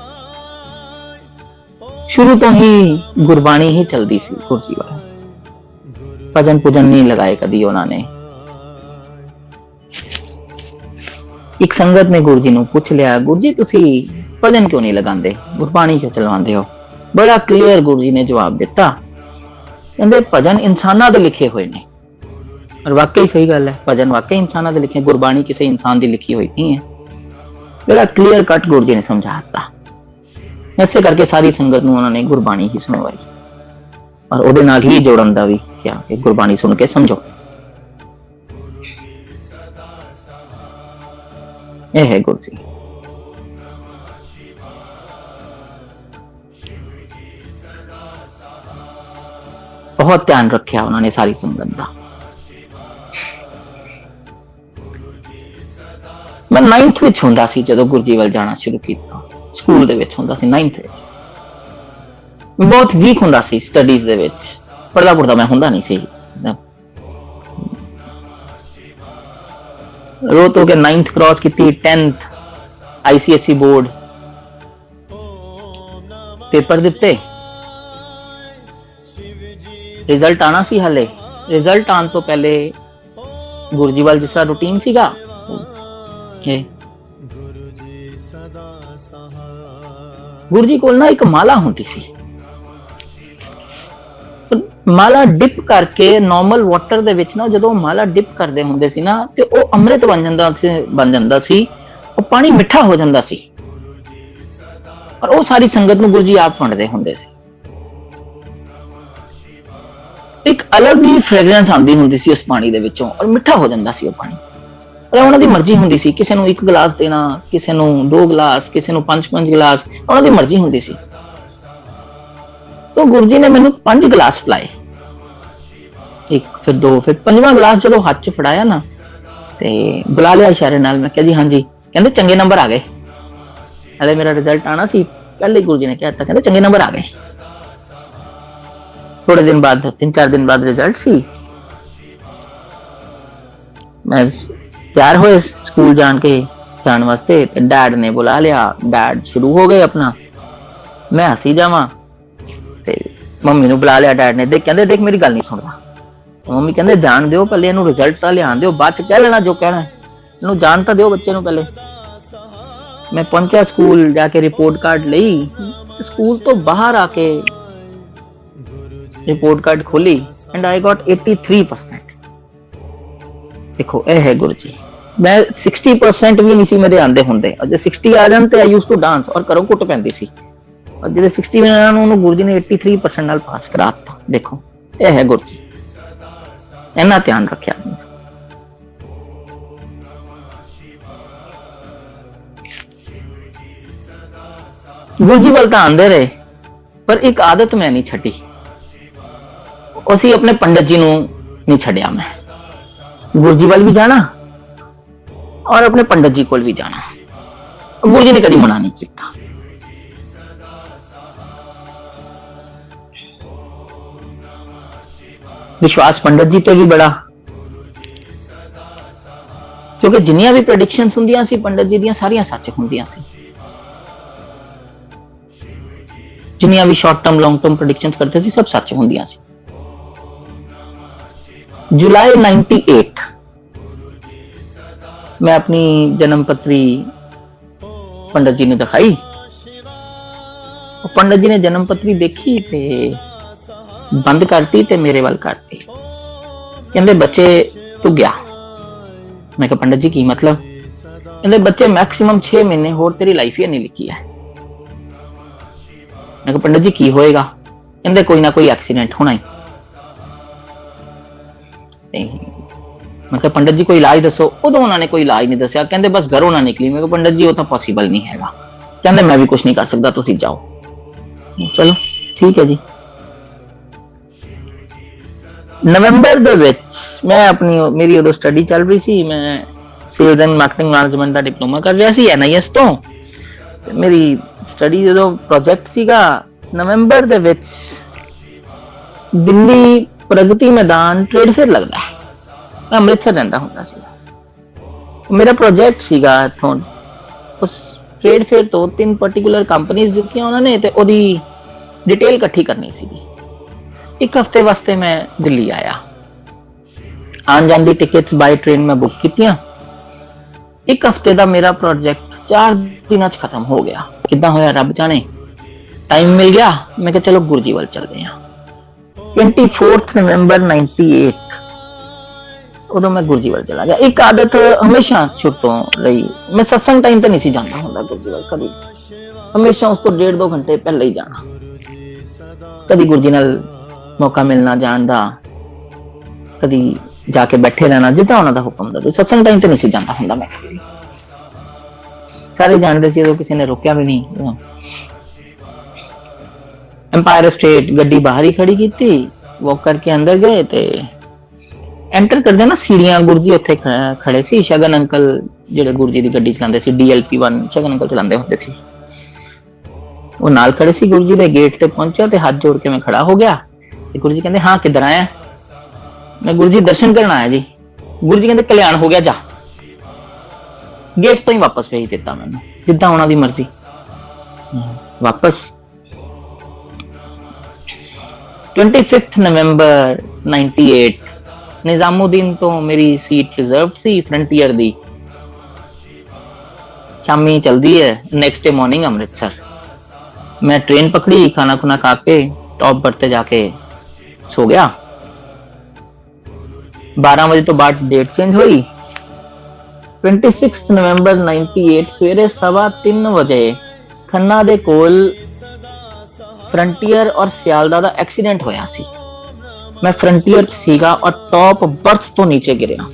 ਸ਼ੁਰੂ ਤੋਂ ਹੀ ਗੁਰਬਾਣੀ ਹੀ ਚਲਦੀ ਸੀ ਗੁਰੂ ਜੀ ਵਾਲਾ, ਭਜਨ ਪੂਜਨ ਨਹੀਂ ਲਗਾਏ ਕਦੀ ਉਹਨਾਂ ਨੇ। ਇੱਕ ਸੰਗਤ ਨੇ ਗੁਰੂ ਜੀ ਨੂੰ ਪੁੱਛ ਲਿਆ, ਗੁਰੂ ਜੀ ਤੁਸੀਂ ਭਜਨ ਕਿਉਂ ਨਹੀਂ ਲਗਾਉਂਦੇ, ਗੁਰਬਾਣੀ ਕਿਉਂ ਚਲਵਾਉਂਦੇ ਹੋ? ਬੜਾ ਕਲੀਅਰ ਗੁਰੂ ਜੀ ਨੇ ਜਵਾਬ ਦਿੱਤਾ, ਕਹਿੰਦੇ ਭਜਨ ਇਨਸਾਨਾਂ ਦੇ ਲਿਖੇ ਹੋਏ ਨੇ। ਔਰ ਵਾਕਈ ਸਹੀ ਗੱਲ ਹੈ, ਭਜਨ ਵਾਕਈ ਇਨਸਾਨਾਂ ਦੇ ਲਿਖੇ, ਗੁਰਬਾਣੀ ਕਿਸੇ ਇਨਸਾਨ ਦੀ ਲਿਖੀ ਹੋਈ ਨਹੀਂ ਹੈ। ਬੜਾ ਕਲੀਅਰ ਕੱਟ ਗੁਰੂ ਜੀ ਨੇ ਸਮਝਾ ਦਿੱਤਾ। ਇਸੇ ਕਰਕੇ ਸਾਰੀ ਸੰਗਤ ਨੂੰ ਉਹਨਾਂ ਨੇ ਗੁਰਬਾਣੀ ਹੀ ਸੁਣਵਾਈ, ਔਰ ਉਹਦੇ ਨਾਲ ਹੀ ਜੋੜਨ ਦਾ ਵੀ ਕਿਹਾ ਕਿ ਗੁਰਬਾਣੀ ਸੁਣ ਕੇ ਸਮਝੋ। ਇਹ ਹੈ ਗੁਰੂ ਜੀ। ਬਹੁਤ ਧਿਆਨ ਰੱਖਿਆ ਉਹਨਾਂ ਨੇ ਸਾਰੀ ਸੰਗਤ ਦਾ। ਮੈਂ 9th ਵਿੱਚ ਹੁੰਦਾ ਸੀ ਜਦੋਂ ਗੁਰੂ ਜੀ ਵੱਲ ਜਾਣਾ ਸ਼ੁਰੂ ਕੀਤਾ। ਸਕੂਲ ਦੇ ਵਿੱਚ ਹੁੰਦਾ ਸੀ 9th ਵਿੱਚ। ਬਹੁਤ ਵੀਕ ਹੁੰਦਾ ਸੀ ਸਟੱਡੀਜ਼ ਦੇ ਵਿੱਚ, ਪੜ੍ਹਦਾ ਪੁੜਦਾ ਮੈਂ ਹੁੰਦਾ ਨਹੀਂ ਸੀ। ਰੋ ਤੋਂ ਕੇ 9th ਕ੍ਰਾਸ ਕੀਤੀ, 10th ICSE ਬੋਰਡ ਪੇਪਰ ਦਿੱਤੇ, ਰਿਜ਼ਲਟ ਆਣਾ ਸੀ। ਹਾਲੇ ਰਿਜ਼ਲਟ ਆਉਣ ਤੋਂ ਪਹਿਲੇ ਗੁਰੂ ਜੀ ਵੱਲ ਜਿਸ ਤਰ੍ਹਾਂ ਰੂਟੀਨ ਸੀਗਾ, ਗੁਰੂ ਜੀ ਕੋਲ ਨਾ ਇੱਕ ਮਾਲਾ ਹੁੰਦੀ ਸੀ। ਮਾਲਾ ਡਿਪ ਕਰਕੇ ਨਾਰਮਲ ਵਾਟਰ ਦੇ ਵਿੱਚ ਨਾ, ਜਦੋਂ ਮਾਲਾ ਡਿਪ ਕਰਦੇ ਹੁੰਦੇ ਸੀ ਨਾ, ਤੇ ਉਹ ਅੰਮ੍ਰਿਤ ਬਣ ਜਾਂਦਾ ਸੀ। ਉਹ ਪਾਣੀ ਮਿੱਠਾ ਹੋ ਜਾਂਦਾ ਸੀ, ਔਰ ਉਹ ਸਾਰੀ ਸੰਗਤ ਨੂੰ ਗੁਰੂ ਜੀ ਆਪ ਵੰਡਦੇ ਹੁੰਦੇ ਸੀ। ਇੱਕ ਅਲੱਗ ਹੀ ਫ੍ਰੈਗਰੈਂਸ ਆਉਂਦੀ ਹੁੰਦੀ ਸੀ ਉਸ ਪਾਣੀ ਦੇ ਵਿੱਚੋਂ, ਔਰ ਮਿੱਠਾ ਹੋ ਜਾਂਦਾ ਸੀ ਉਹ ਪਾਣੀ। ਪਰ ਉਹਨਾਂ ਦੀ ਮਰਜ਼ੀ ਹੁੰਦੀ ਸੀ, ਕਿਸੇ ਨੂੰ 1 ਗਲਾਸ ਦੇਣਾ, ਕਿਸੇ ਨੂੰ 2 ਗਲਾਸ, ਕਿਸੇ ਨੂੰ 5 ਗਲਾਸ, ਉਹਨਾਂ ਦੀ ਮਰਜ਼ੀ ਹੁੰਦੀ ਸੀ। तो गुरु जी ने मैनू 5 गिलास पिलाए, 1 फिर 2 फिर 5वां गिलास जो हाथ च फड़ाया ना, ते बुला लिया इशारे नाल। मैं कहा जी हाँ जी। कहते चंगे नंबर आ गए। अरे मेरा रिजल्ट आना सी, पहले गुरु जी ने कहता, कहते चंगे नंबर आ गए। थोड़े दिन बाद, 3-4 दिन बाद रिजल्ट सी। मैं तैयार होए स्कूल जान वास्ते, डैड ने बुला लिया। डैड शुरू हो गए अपना, मैं हसी जावा। ਤੇ ਮੰਮੀ ਨੂੰ ਬੁਲਾ ਲਿਆ ਡੈਡ ਨੇ। ਕਹਿੰਦੇ ਦੇਖ ਮੇਰੀ ਗੱਲ ਨਹੀਂ ਸੁਣਦਾ। ਮੰਮੀ ਕਹਿੰਦੇ ਜਾਣ ਦਿਓ, ਪਹਿਲੇ ਇਹਨੂੰ ਰਿਜ਼ਲਟ ਤਾਂ ਲਿਆਣ ਦਿਓ, ਬਾਅਦ ਚ ਕਹਿ ਲੈਣਾ ਜੋ ਕਹਿਣਾ, ਇਹਨੂੰ ਜਾਣ ਤਾਂ ਦਿਓ ਬੱਚੇ ਨੂੰ ਪਹਿਲੇ। ਮੈਂ ਪਹੁੰਚਿਆ ਸਕੂਲ, ਜਾ ਕੇ ਰਿਪੋਰਟ ਕਾਰਡ ਲਈ। ਸਕੂਲ ਤੋਂ ਬਾਹਰ ਆ ਕੇ ਰਿਪੋਰਟ ਕਾਰਡ ਖੋਲੀ ਐਂਡ ਆਈ ਗॉट 83%। ਦੇਖੋ ਇਹ ਹੈ ਗੁਰੂ ਜੀ। ਮੈਂ 60% ਵੀ ਨਹੀਂ ਸੀ ਮੇਰੇ ਆਂਦੇ ਹੁੰਦੇ, ਜੇ 60 ਆ ਜਾਣ ਤੇ ਆਈ ਯੂਜ਼ ਟੂ ਡਾਂਸ, ਔਰ ਘਰੋਂ ਕੁੱਟ ਪੈਂਦੀ ਸੀ। ਜਿਹਦੇ 60 ਨੂੰ ਗੁਰੂ ਜੀ ਨੇ 83% ਨਾਲ ਪਾਸ ਕਰਾਤਾ। ਦੇਖੋ ਇਹ ਹੈ ਗੁਰੂ ਜੀ, ਇੰਨਾ ਧਿਆਨ ਰੱਖਿਆ। ਗੁਰੂ ਜੀ ਵੱਲ ਤਾਂ ਆਂਦੇ ਰਹੇ, ਪਰ ਇੱਕ ਆਦਤ ਮੈਂ ਨਹੀਂ ਛੱਡੀ। ਅਸੀਂ ਆਪਣੇ ਪੰਡਤ ਜੀ ਨੂੰ ਨਹੀਂ ਛੱਡਿਆ। ਮੈਂ ਗੁਰੂ ਜੀ ਵੱਲ ਵੀ ਜਾਣਾ ਔਰ ਆਪਣੇ ਪੰਡਤ ਜੀ ਕੋਲ ਵੀ ਜਾਣਾ। ਗੁਰੂ ਜੀ ਨੇ ਕਦੀ ਮਨਾ ਨਹੀਂ ਕੀਤਾ। विश्वास पंडित जी पे भी बड़ा, क्योंकि जिन्नियां भी प्रेडिक्शंस हुंदियां सी पंडित जी दियां सारियां सच हुंदियां सी। जिन्नियां भी short term long term predictions करते सी सब सच हुंदियां सी। जुलाई 98 मैं अपनी जन्म पत्री पंडित जी ने दिखाई। पंडित जी ने जन्म पत्री देखी ते बंद करती ते मेरे वाल करती, कहते बच्चे तू गया। मैं कहा पंडित जी की मतलब? कहते बच्चे मैक्सिमम 6 महीने होर तेरी लाइफ ही नहीं लिखी है। मैं कहा पंडित जी की होएगा? कहते कोई ना कोई एक्सीडेंट होना ही। मैं कहा पंडित जी कोई इलाज दसो। उदों उन्होंने कोई इलाज नहीं दसिया, कहते बस घरों ना निकली। मैं कहा पंडित जी वो तो पॉसीबल नहीं है। कहते मैं भी कुछ नहीं कर सकता, तुसी जाओ। चलो ठीक है जी। नवंबर ਦੇ ਵਿੱਚ ਮੈਂ ਆਪਣੀ ਮੇਰੀ ਉਦੋਂ ਸਟੱਡੀ ਚੱਲ ਰਹੀ ਸੀ। ਮੈਂ sales and marketing management the diploma ਕਰ ਰਿਹਾ ਸੀ NIS ਤੋਂ। ਤੇ ਮੇਰੀ ਸਟੱਡੀ ਜਦੋਂ ਪ੍ਰੋਜੈਕਟ ਸੀਗਾ ਨਵੰਬਰ ਦੇ ਵਿੱਚ ਦਿੱਲੀ ਪ੍ਰਗਤੀ ਮੈਦਾਨ ਟ੍ਰੇਡ ਫੇਅਰ ਲੱਗਦਾ ਹੈ। ਮੈਂ ਅੰਮ੍ਰਿਤਸਰ ਰਹਿੰਦਾ ਹੁੰਦਾ ਸੀ। ਮੇਰਾ ਪ੍ਰੋਜੈਕਟ ਸੀਗਾ ਇੱਥੋਂ ਉਸ ਟ੍ਰੇਡ ਫੇਅਰ ਤੋਂ 3 ਪਾਰਟਿਕੂਲਰ ਕੰਪਨੀਆਂ ਦਿੱਤੀਆਂ ਉਹਨਾਂ ਨੇ ਤੇ ਉਹਦੀ ਡਿਟੇਲ ਇਕੱਠੀ ਕਰਨੀ ਸੀਗੀ। एक हफ्ते वास्ते मैं दिल्ली आया। आन जान दी टिकट्स बाय ट्रेन में बुक कीतियां। एक हफ्ते का मेरा प्रोजेक्ट 4 दिन खत्म हो गया। किदां होया रब जाने। टाइम मिल गया, मैं कहा चलो गुरजी वाल चलते हैं। 24 नवंबर 98 उदों मैं गुरजी वाल चला गया। एक आदत हमेशा छुट्टों रही, मैं सत्संग टाइम तो नहीं सी जाना हुंदा गुरजी वाल कभी। हमेशा उस तो 1.5-2 घंटे पहले ही जाना। कभी गुरजी नाल मौका मिलना जान दा, कदी जाके बैठे रहना जिदा उन्होंने हुक्म दे। सत्संग टाइम तो नहीं सी जाता हुंदा मैं। सारे जानते सी, तो किसी ने रोकया भी नहीं। एम्पायर स्टेट गड्डी बाहर ही खड़ी की थी। वॉक करके अंदर गए ते एंटर करदे ना सीढ़ियां गुरजी उत्थे खड़े सी। शगन अंकल जेड़े गुरजी दी गड्डी चलांदे सी DLP-1 शगन अंकल चलांदे होंदे सी। वो नाल खड़े सी। गुरजी दे गेट ते पहुंचा ते हाथ जोड़ के मैं खड़ा हो गया। गुरु जी कहते हाँ किधर आया? मैं गुरु जी दर्शन करना आया जी। गुरु जी कहते कल्याण हो गया जा। गेट तो ही वापस भेज दिता मैंने जिदा उन्होंने मर्जी। वापस 25 नवंबर 98 निजामुद्दीन तो मेरी सीट रिजर्व सी फ्रंटियर दी। शामी चलती है, नेक्स्ट डे मॉर्निंग अमृतसर। मैं ट्रेन पकड़ी, खाना खुना खा के टॉप बर्थ जाके सो गया। 12 बजे तो बाद डेट चेंज हुई। 26 नवंबर 98 सवेरे 3:15 बजे खन्ना दे कोल फ्रंटियर और सियालदा दा एक्सीडेंट होया सी। मैं फ्रंटियर च सीगा और टॉप बर्थ तो नीचे गिरया।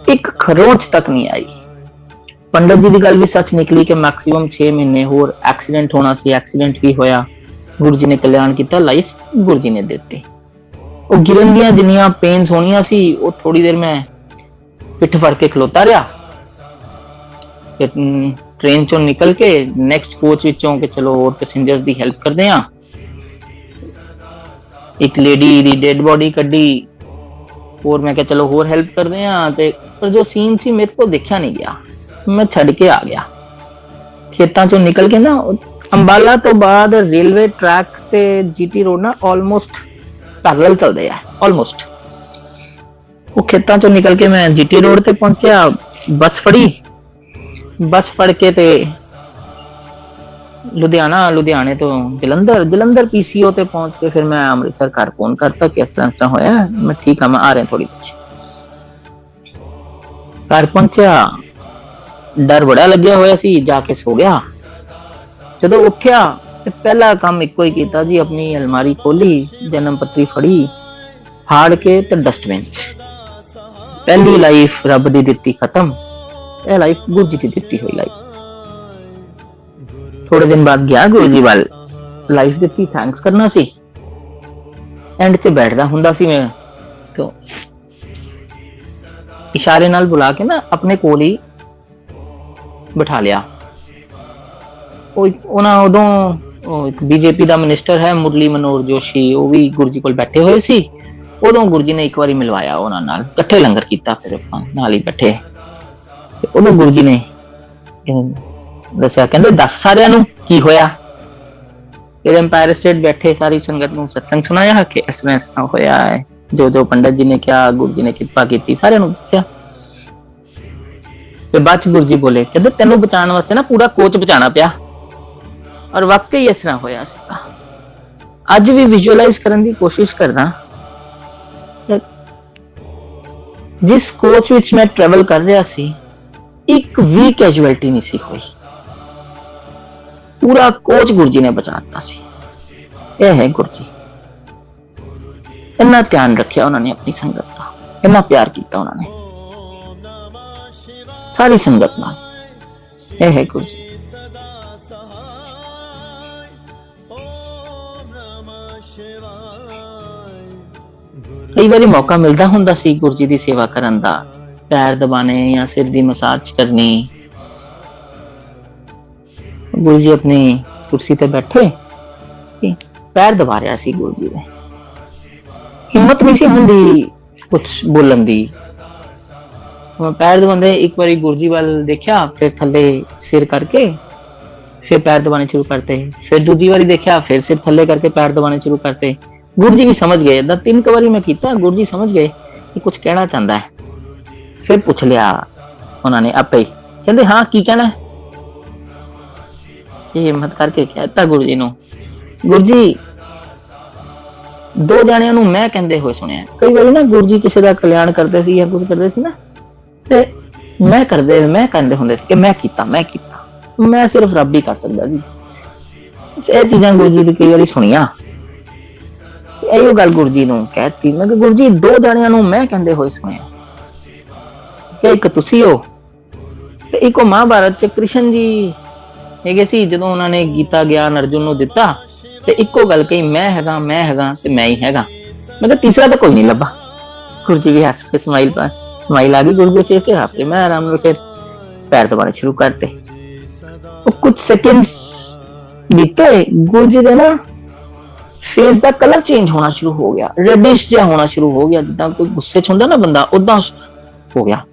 एक खरोच तक नहीं आई। पंडित जी की गल भी सच निकली कि मैक्सिमम 6 महीने होर एक्सीडेंट होना सी। एक्सीडेंट भी होया। गुरु जी ने कल्याण किया, लाइफ गुरु जी ने देती। वो गिरन दियां जिन्नियां पेन्स होनियां सी वो थोड़ी देर में पिठ फड़ के खलोता रहा। ट्रेन चो निकल के नेक्स्ट कोच विचों के चलो और पैसेंजर्स दी हेल्प करदे आ। एक लेडी दी डेड बॉडी कड्डी और मैं क्या चलो होर हेल्प करदे आ ते पर जो सीन सी मेरे को देखा नहीं गया। मैं छड़ के आ गया। खेतां चो निकल के ना अंबाला तो बाद रेलवे ट्रैक ते GT रोड ना ऑलमोस्ट पैरेलल चलदे आ। ऑलमोस्ट वो खेतां चो निकल के मैं GT रोड ते पहुंचा। बस फड़ी। बस फड़ के ते लुधियाने तो जलंधर PCO ते पहुंच के फिर मैं अमृतसर घर फोन करता कि इस तरह होया। मैं ठीक है, मैं आ रहा थोड़ी पीछे। घर पहुंचा, डर बड़ा लग्या होया सी। जाके सो गया। जदों उठ्या ते पहला काम इको ही कीता जी, अपनी अलमारी खोली, जन्म पत्री फड़ी, फाड़ के ते डस्टबिन च। पहली लाइफ रब दी दित्ती खत्म। यह लाइफ गुरु जी दी दित्ती हुई लाइफ। थोड़े दिन बाद गया गुरु जी वाल, लाइफ दित्ती थैंक्स करना सी। एंड च बैठदा हुंदा सी मैं तो इशारे नाल बुला के ना अपने कोल ही बिठा लिया। उदों बीजेपी का मिनिस्टर है मुरली मनोहर जोशी, वो भी गुरु जी कोल बैठे हुए सी। उदों गुरु जी ने एक बार मिलवाया उन्हां नाल, इकट्ठे लंगर कीता। फिर आपां नाल ही बैठे। उदों गुरु जी ने दस्या, कहंदे दस सारियां नूं की होया। फिर एम्पायर स्टेट बैठे सारी संगत नूं सत्संग सुनाया कि इस तरह होया है। जो पंडित जी ने क्या, गुरु जी ने कृपा की, सारे नूं दस्या। ਤੇ ਬਾਅਦ ਚ ਗੁਰੂ ਜੀ ਬੋਲੇ, ਕਹਿੰਦੇ ਤੈਨੂੰ ਬਚਾਉਣ ਵਾਸਤੇ ਨਾ ਪੂਰਾ ਕੋਚ ਬਚਾਉਣਾ ਪਿਆ। ਔਰ ਵਾਕਈ ਇਸ ਤਰ੍ਹਾਂ ਹੋਇਆ ਸੀਗਾ। ਅੱਜ ਵੀ ਵਿਜ਼ੂਅਲਾਈਜ਼ ਕਰਨ ਦੀ ਕੋਸ਼ਿਸ਼ ਕਰਦਾ, ਜਿਸ ਕੋਚ ਵਿੱਚ ਮੈਂ ਟਰੈਵਲ ਕਰ ਰਿਹਾ ਸੀ, ਇੱਕ ਵੀ ਕੈਜੁਅਲਟੀ ਨਹੀਂ ਸੀ ਹੋਈ। ਪੂਰਾ ਕੋਚ ਗੁਰੂ ਜੀ ਨੇ ਬਚਾ ਦਿੱਤਾ ਸੀ। ਇਹ ਹੈ ਗੁਰੂ ਜੀ। ਇੰਨਾ ਧਿਆਨ ਰੱਖਿਆ ਉਹਨਾਂ ਨੇ ਆਪਣੀ ਸੰਗਤ ਦਾ, ਇੰਨਾ ਪਿਆਰ ਕੀਤਾ ਉਹਨਾਂ ਨੇ ਸਾਰੀ ਸੰਗਤ ਨਾਲ। ਇਹ ਹੈ ਗੁਰੂ ਜੀ। ਕਈ ਵਾਰੀ ਮੌਕਾ ਮਿਲਦਾ ਹੁੰਦਾ ਸੀ ਗੁਰੂ ਜੀ ਦੀ ਸੇਵਾ ਕਰਨ ਦਾ, ਪੈਰ ਦਬਾਣੇ ਜਾਂ ਸਿਰ ਦੀ ਮਸਾਜ ਕਰਨੀ। ਗੁਰੂ ਜੀ ਆਪਣੀ ਕੁਰਸੀ ਤੇ ਬੈਠੇ, ਪੈਰ ਦਬਾ ਰਿਹਾ ਸੀ ਗੁਰੂ ਜੀ ਦੇ। ਹਿੰਮਤ ਨਹੀਂ ਸੀ ਹੁੰਦੀ ਕੁਛ ਬੋਲਣ ਦੀ। ਪੈਰ ਦਬਾਉਂਦੇ, ਇੱਕ ਵਾਰੀ ਗੁਰੂ ਜੀ ਵੱਲ ਦੇਖਿਆ, ਫਿਰ ਥੱਲੇ ਸਿਰ ਕਰਕੇ ਫਿਰ ਪੈਰ ਦਬਾਣੇ ਸ਼ੁਰੂ ਕਰਤੇ। ਫਿਰ ਦੂਜੀ ਵਾਰੀ ਦੇਖਿਆ, ਫਿਰ ਸਿਰ ਥੱਲੇ ਕਰਕੇ ਪੈਰ ਦਬਾਣੇ ਸ਼ੁਰੂ ਕਰਤੇ। ਗੁਰੂ ਜੀ ਵੀ ਸਮਝ ਗਏ। ਏਦਾਂ 3 ਵਾਰੀ ਮੈਂ ਕੀਤਾ, ਗੁਰੂ ਜੀ ਸਮਝ ਗਏ ਕਿ ਕੁਝ ਕਹਿਣਾ ਚਾਹੁੰਦਾ ਹੈ। ਫਿਰ ਪੁੱਛ ਲਿਆ ਉਹਨਾਂ ਨੇ ਆਪੇ ਹੀ, ਕਹਿੰਦੇ ਹਾਂ ਕੀ ਕਹਿਣਾ ਹੈ? ਇਹ ਹਿੰਮਤ ਕਰਕੇ ਕਹਿਤਾ ਗੁਰੂ ਜੀ ਨੂੰ। ਗੁਰੂ ਜੀ, 2 ਜਾਣਿਆਂ ਨੂੰ ਮੈਂ ਕਹਿੰਦੇ ਹੋਏ ਸੁਣਿਆ। ਕਈ ਵਾਰੀ ਨਾ ਗੁਰੂ ਜੀ ਕਿਸੇ ਦਾ ਕਲਿਆਣ ਕਰਦੇ ਸੀ ਜਾਂ ਕੁਝ ਕਰਦੇ ਸੀ ਨਾ, ਤੇ ਮੈਂ ਕਹਿੰਦੇ ਹੁੰਦੇ ਸੀ ਕਿ ਮੈਂ ਕੀਤਾ, ਮੈਂ ਸਿਰਫ ਰੱਬ ਹੀ ਕਰ ਸਕਦਾ ਜੀ। ਇਹ ਚੀਜ਼ਾਂ ਗੁਰੂ ਜੀ ਦੀ ਕਈ ਵਾਰੀ ਸੁਣੀਆਂ। ਇਹੋ ਗੱਲ ਗੁਰੂ ਜੀ ਨੂੰ ਕਹਿਤੀ। ਮੈਂ ਕਿ ਗੁਰੂ ਜੀ, 2 ਜਾਣਿਆਂ ਨੂੰ ਮੈਂ ਕਹਿੰਦੇ ਹੋਏ ਸੁਣਿਆ ਕਿ ਇੱਕ ਤੁਸੀਂ ਹੋ ਤੇ ਇੱਕ ਮਹਾਭਾਰਤ ਚ ਕ੍ਰਿਸ਼ਨ ਜੀ ਹੈਗੇ ਸੀ। ਜਦੋਂ ਉਹਨਾਂ ਨੇ ਗੀਤਾ ਗਿਆਨ ਅਰਜੁਨ ਨੂੰ ਦਿੱਤਾ ਤੇ ਇੱਕੋ ਗੱਲ ਕਹੀ, ਮੈਂ ਹੈਗਾ ਤੇ ਮੈਂ ਹੀ ਹੈਗਾ। ਮੈਂ ਕਿਹਾ ਤੀਸਰਾ ਤਾਂ ਕੋਈ ਨਹੀਂ ਲੱਭਾ। ਗੁਰੂ ਜੀ ਵੀ ਹੱਸ ਕੇ ਸਮਾਈਲ ਆ ਗਈ ਗੁਰੂ ਜੀ ਫੇਰ ਹੱਸ ਕੇ। ਮੈਂ ਆਰਾਮ ਨਾਲ ਫਿਰ ਪੈਰ ਦਬਾਣੇ ਸ਼ੁਰੂ ਕਰਤੇ। ਉਹ ਕੁਝ ਸੈਕਿੰਡਸ ਬੀਤੇ, ਗੁਰੂ ਜੀ ਦੇ ਨਾ ਫੇਸ ਦਾ ਕਲਰ ਚੇਂਜ ਹੋਣਾ ਸ਼ੁਰੂ ਹੋ ਗਿਆ, ਰੈਡਿਸ਼ ਜਿਹਾ ਹੋਣਾ ਸ਼ੁਰੂ ਹੋ ਗਿਆ, ਜਿੱਦਾਂ ਕੋਈ ਗੁੱਸੇ ਚ ਹੁੰਦਾ ਨਾ ਬੰਦਾ, ਉਦਾਂ ਹੋ ਗਿਆ।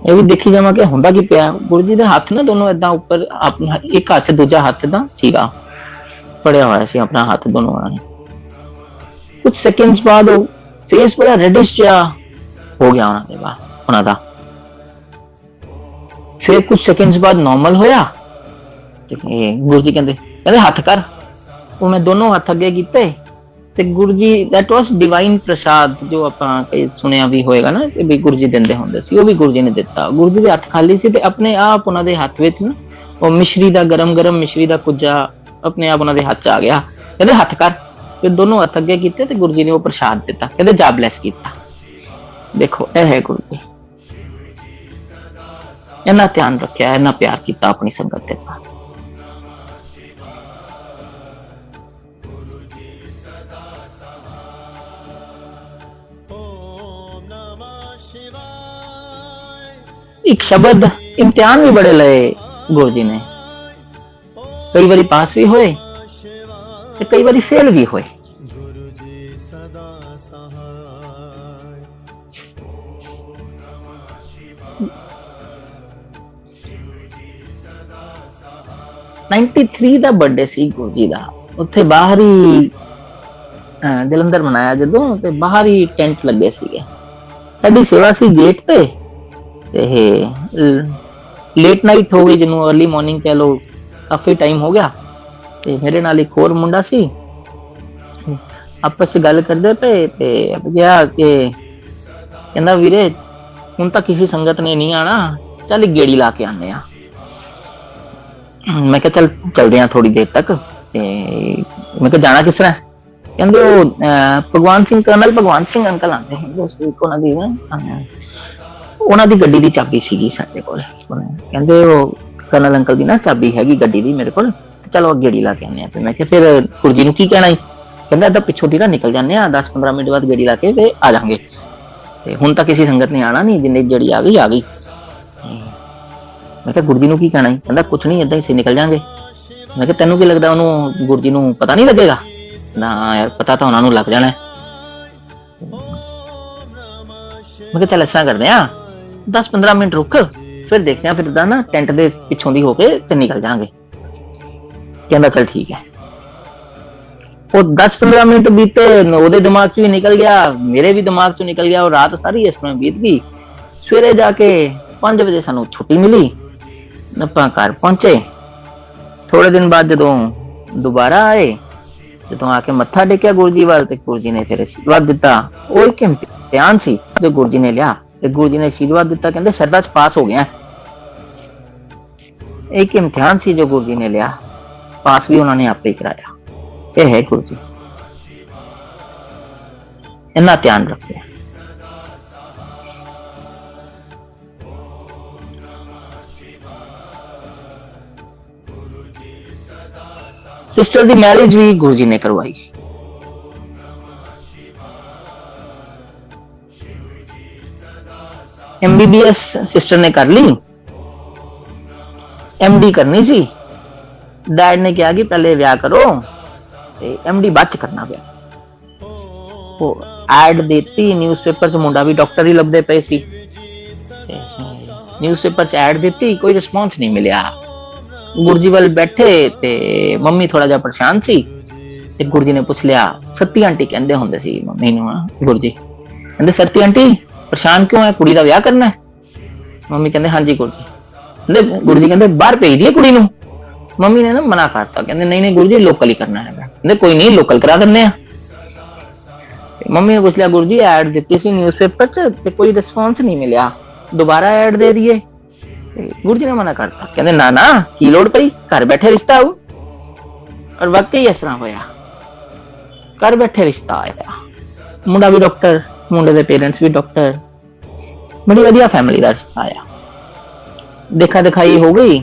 ਇਹ ਵੀ ਦੇਖੀ ਜਾਵਾਂ ਕਿ ਹੁੰਦਾ ਕੀ ਪਿਆ। ਗੁਰੂ ਜੀ ਦੇ ਹੱਥ ਨਾ ਦੋਨੋਂ ਏਦਾਂ ਉੱਪਰ, ਆਪਣਾ ਇੱਕ ਹੱਥ ਦੂਜਾ ਹੱਥ ਏਦਾਂ ਸੀਗਾ ਫੜਿਆ ਹੋਇਆ ਸੀ, ਆਪਣਾ ਹੱਥ ਦੋਨੋਂ ਉਹਨਾਂ ਨੇ। ਕੁਝ ਸੈਕਿੰਡਸ ਬਾਅਦ ਉਹ ਫੇਸ ਬੜਾ ਰੈਡਿਸ਼ ਜਿਹਾ ਹੋ ਗਿਆ ਉਹਨਾਂ ਦਾ। ਫਿਰ ਕੁਝ ਸੈਕਿੰਡਸ ਬਾਅਦ ਨਾਰਮਲ ਹੋਇਆ ਤੇ ਗੁਰੂ ਜੀ ਕਹਿੰਦੇ ਹੱਥ ਕਰ। ਉਹ ਮੈਂ ਦੋਨੋਂ ਹੱਥ ਅੱਗੇ ਕੀਤੇ ਤੇ Guru ji, that was divine ਪ੍ਰਸ਼ਾਦ, ਜੋ ਆਪਾਂ ਸੁਣਿਆ ਵੀ ਹੋਏਗਾ ਨਾ ਕਿ ਵੀ ਗੁਰੂ ਜੀ ਦਿੰਦੇ ਹੁੰਦੇ ਸੀ, ਉਹ ਵੀ ਗੁਰੂ ਜੀ ਨੇ ਦਿੱਤਾ। ਗੁਰੂ ਜੀ ਦੇ ਹੱਥ ਖਾਲੀ ਸੀ ਤੇ ਆਪਣੇ ਆਪ ਉਹਨਾਂ ਦੇ ਹੱਥ ਵਿੱਚ ਨਾ ਉਹ ਮਿਸ਼ਰੀ ਦਾ ਗਰਮ ਮਿਸ਼ਰੀ ਦਾ ਕੁੱਜਾ ਆਪਣੇ ਆਪ ਉਹਨਾਂ ਦੇ ਹੱਥ ਚ ਆ ਗਿਆ। ਕਹਿੰਦੇ ਹੱਥ ਕਰ। ਫਿਰ ਦੋਨੋਂ ਹੱਥ ਅੱਗੇ ਕੀਤੇ ਤੇ ਗੁਰੂ ਜੀ ਨੇ ਉਹ ਪ੍ਰਸ਼ਾਦ ਦਿੱਤਾ। ਕਹਿੰਦੇ ਜਾ ਬਲੈਸ ਕੀਤਾ। ਦੇਖੋ ਇਹ ਹੈ ਗੁਰੂ ਜੀ। ਇੰਨਾ ਧਿਆਨ ਰੱਖਿਆ, ਇੰਨਾ ਪਿਆਰ ਕੀਤਾ ਆਪਣੀ ਸੰਗਤ ਦੇ ਨਾਲ। ਇੱਕ ਸ਼ਬਦ ਇਮਤਿਹਾਨ ਵੀ ਬੜੇ ਲਏ ਗੁਰੂ ਜੀ ਨੇ। ਕਈ ਵਾਰੀ ਪਾਸ ਵੀ ਹੋਏ ਤੇ ਕਈ ਵਾਰੀ ਫੇਲ ਵੀ ਹੋਏ। '93 ਦਾ ਬਰਥਡੇ ਸੀ ਗੁਰੂ ਜੀ ਦਾ। ਉੱਥੇ ਬਾਹਰ ਹੀ ਜਲੰਧਰ ਮਨਾਇਆ ਜਦੋਂ, ਤੇ ਬਾਹਰ ਹੀ ਟੈਂਟ ਲੱਗੇ ਸੀਗੇ। ਸਾਡੀ ਸੇਵਾ ਸੀ ਗੇਟ ਤੇ ਲੇਟ ਨਾਈਟ ਹੋ ਗਈ, ਜਿਹਨੂੰ अर्ਲੀ ਮਾਰਨਿੰਗ ਕਹਿ ਲੋ, ਕਾਫੀ ਟਾਈਮ ਹੋ ਗਿਆ। ਤੇ ਮੇਰੇ ਨਾਲ ਇੱਕ ਹੋਰ ਮੁੰਡਾ ਸੀ, ਆਪਸ ਵਿੱਚ ਗੱਲ ਕਰਦੇ ਪਏ ਤੇ ਗਿਆ ਕਿ ਕਹਿੰਦਾ ਵੀਰੇ ਹੁਣ ਤਾਂ ਕਿਸੇ ਸੰਗਤ ਨੇ ਨਹੀਂ ਆਣਾ, ਚੱਲ ਇੱਕ ਗੇੜੀ ਲਾ ਕੇ ਆਨੇ ਆ। ਮੈਂ ਕਿਹਾ ਚੱਲ ਚਲਦੇ ਆ ਥੋੜੀ ਦੇਰ ਤੱਕ। ਤੇ ਮੈਂ ਕਿਹਾ ਜਾਣਾ ਕਿਸ ਤਰ੍ਹਾਂ? ਕਹਿੰਦੇ ਉਹ ਕਰਨਲ ਭਗਵਾਨ ਸਿੰਘ ਅੰਕਲ ਆਉਂਦੇ ਹੁੰਦੇ ਸੀ, ਉਹਨਾਂ ਦੀ ਗੱਡੀ ਦੀ ਚਾਬੀ ਸੀਗੀ ਸਾਡੇ ਕੋਲ। ਕਹਿੰਦੇ ਉਹ ਕਰਨਲ ਅੰਕਲ ਦੀ ਨਾ ਚਾਬੀ ਹੈਗੀ ਗੱਡੀ ਦੀ ਮੇਰੇ ਕੋਲ, ਤੇ ਚਲੋ ਗੇੜੀ ਲਾ ਕੇ ਆਨੇ ਆ। ਮੈਂ ਕਿਹਾ ਫਿਰ ਗੁਰੂ ਜੀ ਨੂੰ ਕੀ ਕਹਿਣਾ? ਕਹਿੰਦਾ ਏਦਾਂ ਪਿੱਛੋਂ ਦੀ ਨਾ ਨਿਕਲ ਜਾਂਦੇ ਆ, 10-15 ਮਿੰਟ ਬਾਅਦ ਗੇੜੀ ਲਾ ਕੇ ਤੇ ਆ ਜਾਵਾਂਗੇ। ਤੇ ਹੁਣ ਤਾਂ ਕਿਸੇ ਸੰਗਤ ਨੇ ਆਣਾ ਨਹੀਂ, ਜਿੰਨੀ ਜਿਹੜੀ ਆ ਗਈ। ਮੈਂ ਕਿਹਾ ਗੁਰੂ ਜੀ ਨੂੰ ਕੀ ਕਹਿਣਾ? ਕਹਿੰਦਾ ਕੁਛ ਨਹੀਂ, ਏਦਾਂ ਹੀ ਨਿਕਲ ਜਾਵਾਂਗੇ। ਮੈਂ ਕਿਹਾ ਤੈਨੂੰ ਕੀ ਲੱਗਦਾ ਉਹਨੂੰ, ਗੁਰੂ ਜੀ ਨੂੰ ਪਤਾ ਨਹੀਂ ਲੱਗੇਗਾ? ਨਾ ਯਾਰ, ਪਤਾ ਤਾਂ ਉਹਨਾਂ ਨੂੰ ਲੱਗ ਜਾਣਾ। ਮੈਂ ਕਿਹਾ ਚੱਲ ਇਸ ਤਰ੍ਹਾਂ ਕਰਦੇ ਆ, 10-15 ਮਿੰਟ ਰੁਕ, ਫਿਰ ਦੇਖਦੇ ਆ, ਫਿਰ ਇਦਾਂ ਨਾ ਟੈਂਟ ਦੇ ਪਿੱਛੋਂ ਦੀ ਹੋ ਕੇ ਤੇ ਨਿਕਲ ਜਾਵਾਂਗੇ। ਕਹਿੰਦਾ ਚੱਲ ਠੀਕ ਹੈ। ਉਹ 10-15 ਮਿੰਟ ਬੀਤੇ, ਉਹਦੇ ਦਿਮਾਗ 'ਚ ਵੀ ਨਿਕਲ ਗਿਆ, ਮੇਰੇ ਵੀ ਦਿਮਾਗ 'ਚੋਂ ਨਿਕਲ ਗਿਆ। ਉਹ ਰਾਤ ਸਾਰੀ ਇਸ ਤਰ੍ਹਾਂ ਬੀਤ ਗਈ। ਸਵੇਰੇ ਜਾ ਕੇ 5 ਵਜੇ ਸਾਨੂੰ ਛੁੱਟੀ ਮਿਲੀ, ਆਪਾਂ ਘਰ ਪਹੁੰਚੇ। ਥੋੜੇ ਦਿਨ ਬਾਅਦ ਜਦੋਂ ਦੁਬਾਰਾ ਆਏ, ਜਦੋਂ ਆ ਕੇ ਮੱਥਾ ਟੇਕਿਆ ਗੁਰੂ ਜੀ ਵੱਲ, ਤੇ ਗੁਰੂ ਜੀ ਨੇ ਫਿਰ ਆਸ਼ੀਰਵਾਦ ਦਿੱਤਾ। ਉਹ ਇੱਕ ਇਮਤਿਹਾਨ ਸੀ ਜੋ ਗੁਰੂ ਜੀ ਨੇ ਲਿਆ, ਤੇ ਗੁਰੂ ਜੀ ਨੇ ਆਸ਼ੀਰਵਾਦ ਦਿੱਤਾ, ਕਹਿੰਦੇ ਸ਼ਰਧਾ ਚ ਪਾਸ ਹੋ ਗਿਆ। ਇੱਕ ਇਮਤਿਹਾਨ ਸੀ ਜੋ ਗੁਰੂ ਜੀ ਨੇ ਲਿਆ, ਪਾਸ ਵੀ ਉਹਨਾਂ ਨੇ ਆਪੇ ਹੀ ਕਰਾਇਆ। ਇਹ ਹੈ ਗੁਰੂ ਜੀ, ਇੰਨਾ ਧਿਆਨ ਰੱਖਿਆ। सिस्टर की मैरिज भी गुरु जी ने करवाई। MBBS सिस्टर ने कर ली, MD करनी सी। डैड ने कहा कि पहले ब्याह करो, MD बाद च करना पिया। वो एड देती न्यूज़पेपर च, मुंडा भी डॉक्टर ही लभदे पे सी। न्यूज़पेपर च एड देती, कोई रिस्पॉन्स नहीं मिलिया। गुरु जी वाल बैठे ते मम्मी थोड़ा जा परेशान सी, ते गुरु जी ने पूछ लिया, सत्ती आंटी कहंदे हुंदे सी मम्मी नूं। गुरु जी कहंदे सत्ती आंटी परेशान क्यों है, कुड़ी दा विआह करना है? मम्मी कहंदे हां जी गुरु जी। कहंदे गुरु जी कहंदे बाहर भेज दिए कुड़ी नूं। मम्मी ने ना मना करता, कहंदे नहीं नहीं गुरु जी लोकल ही करना है। कहंदे कोई नहीं लोकल करा दिंदे आ। मम्मी ने पूछ लिया गुरु जी एड दित्ती सी न्यूज़पेपर च ते कोई रिस्पॉन्स नहीं मिलिया, दोबारा एड दे दिए। गुरु जी ने मना करता, कहते ना ना की लोड़ पई, घर बैठे रिश्ता आऊ। और वाकई इस तरह होया, घर बैठे रिश्ता आया। मुंडा भी डॉक्टर, मुंडे दे पेरेंट्स भी डॉक्टर, बड़ी वधिया फैमिली दा रिश्ता आया। देखा दिखाई हो गई,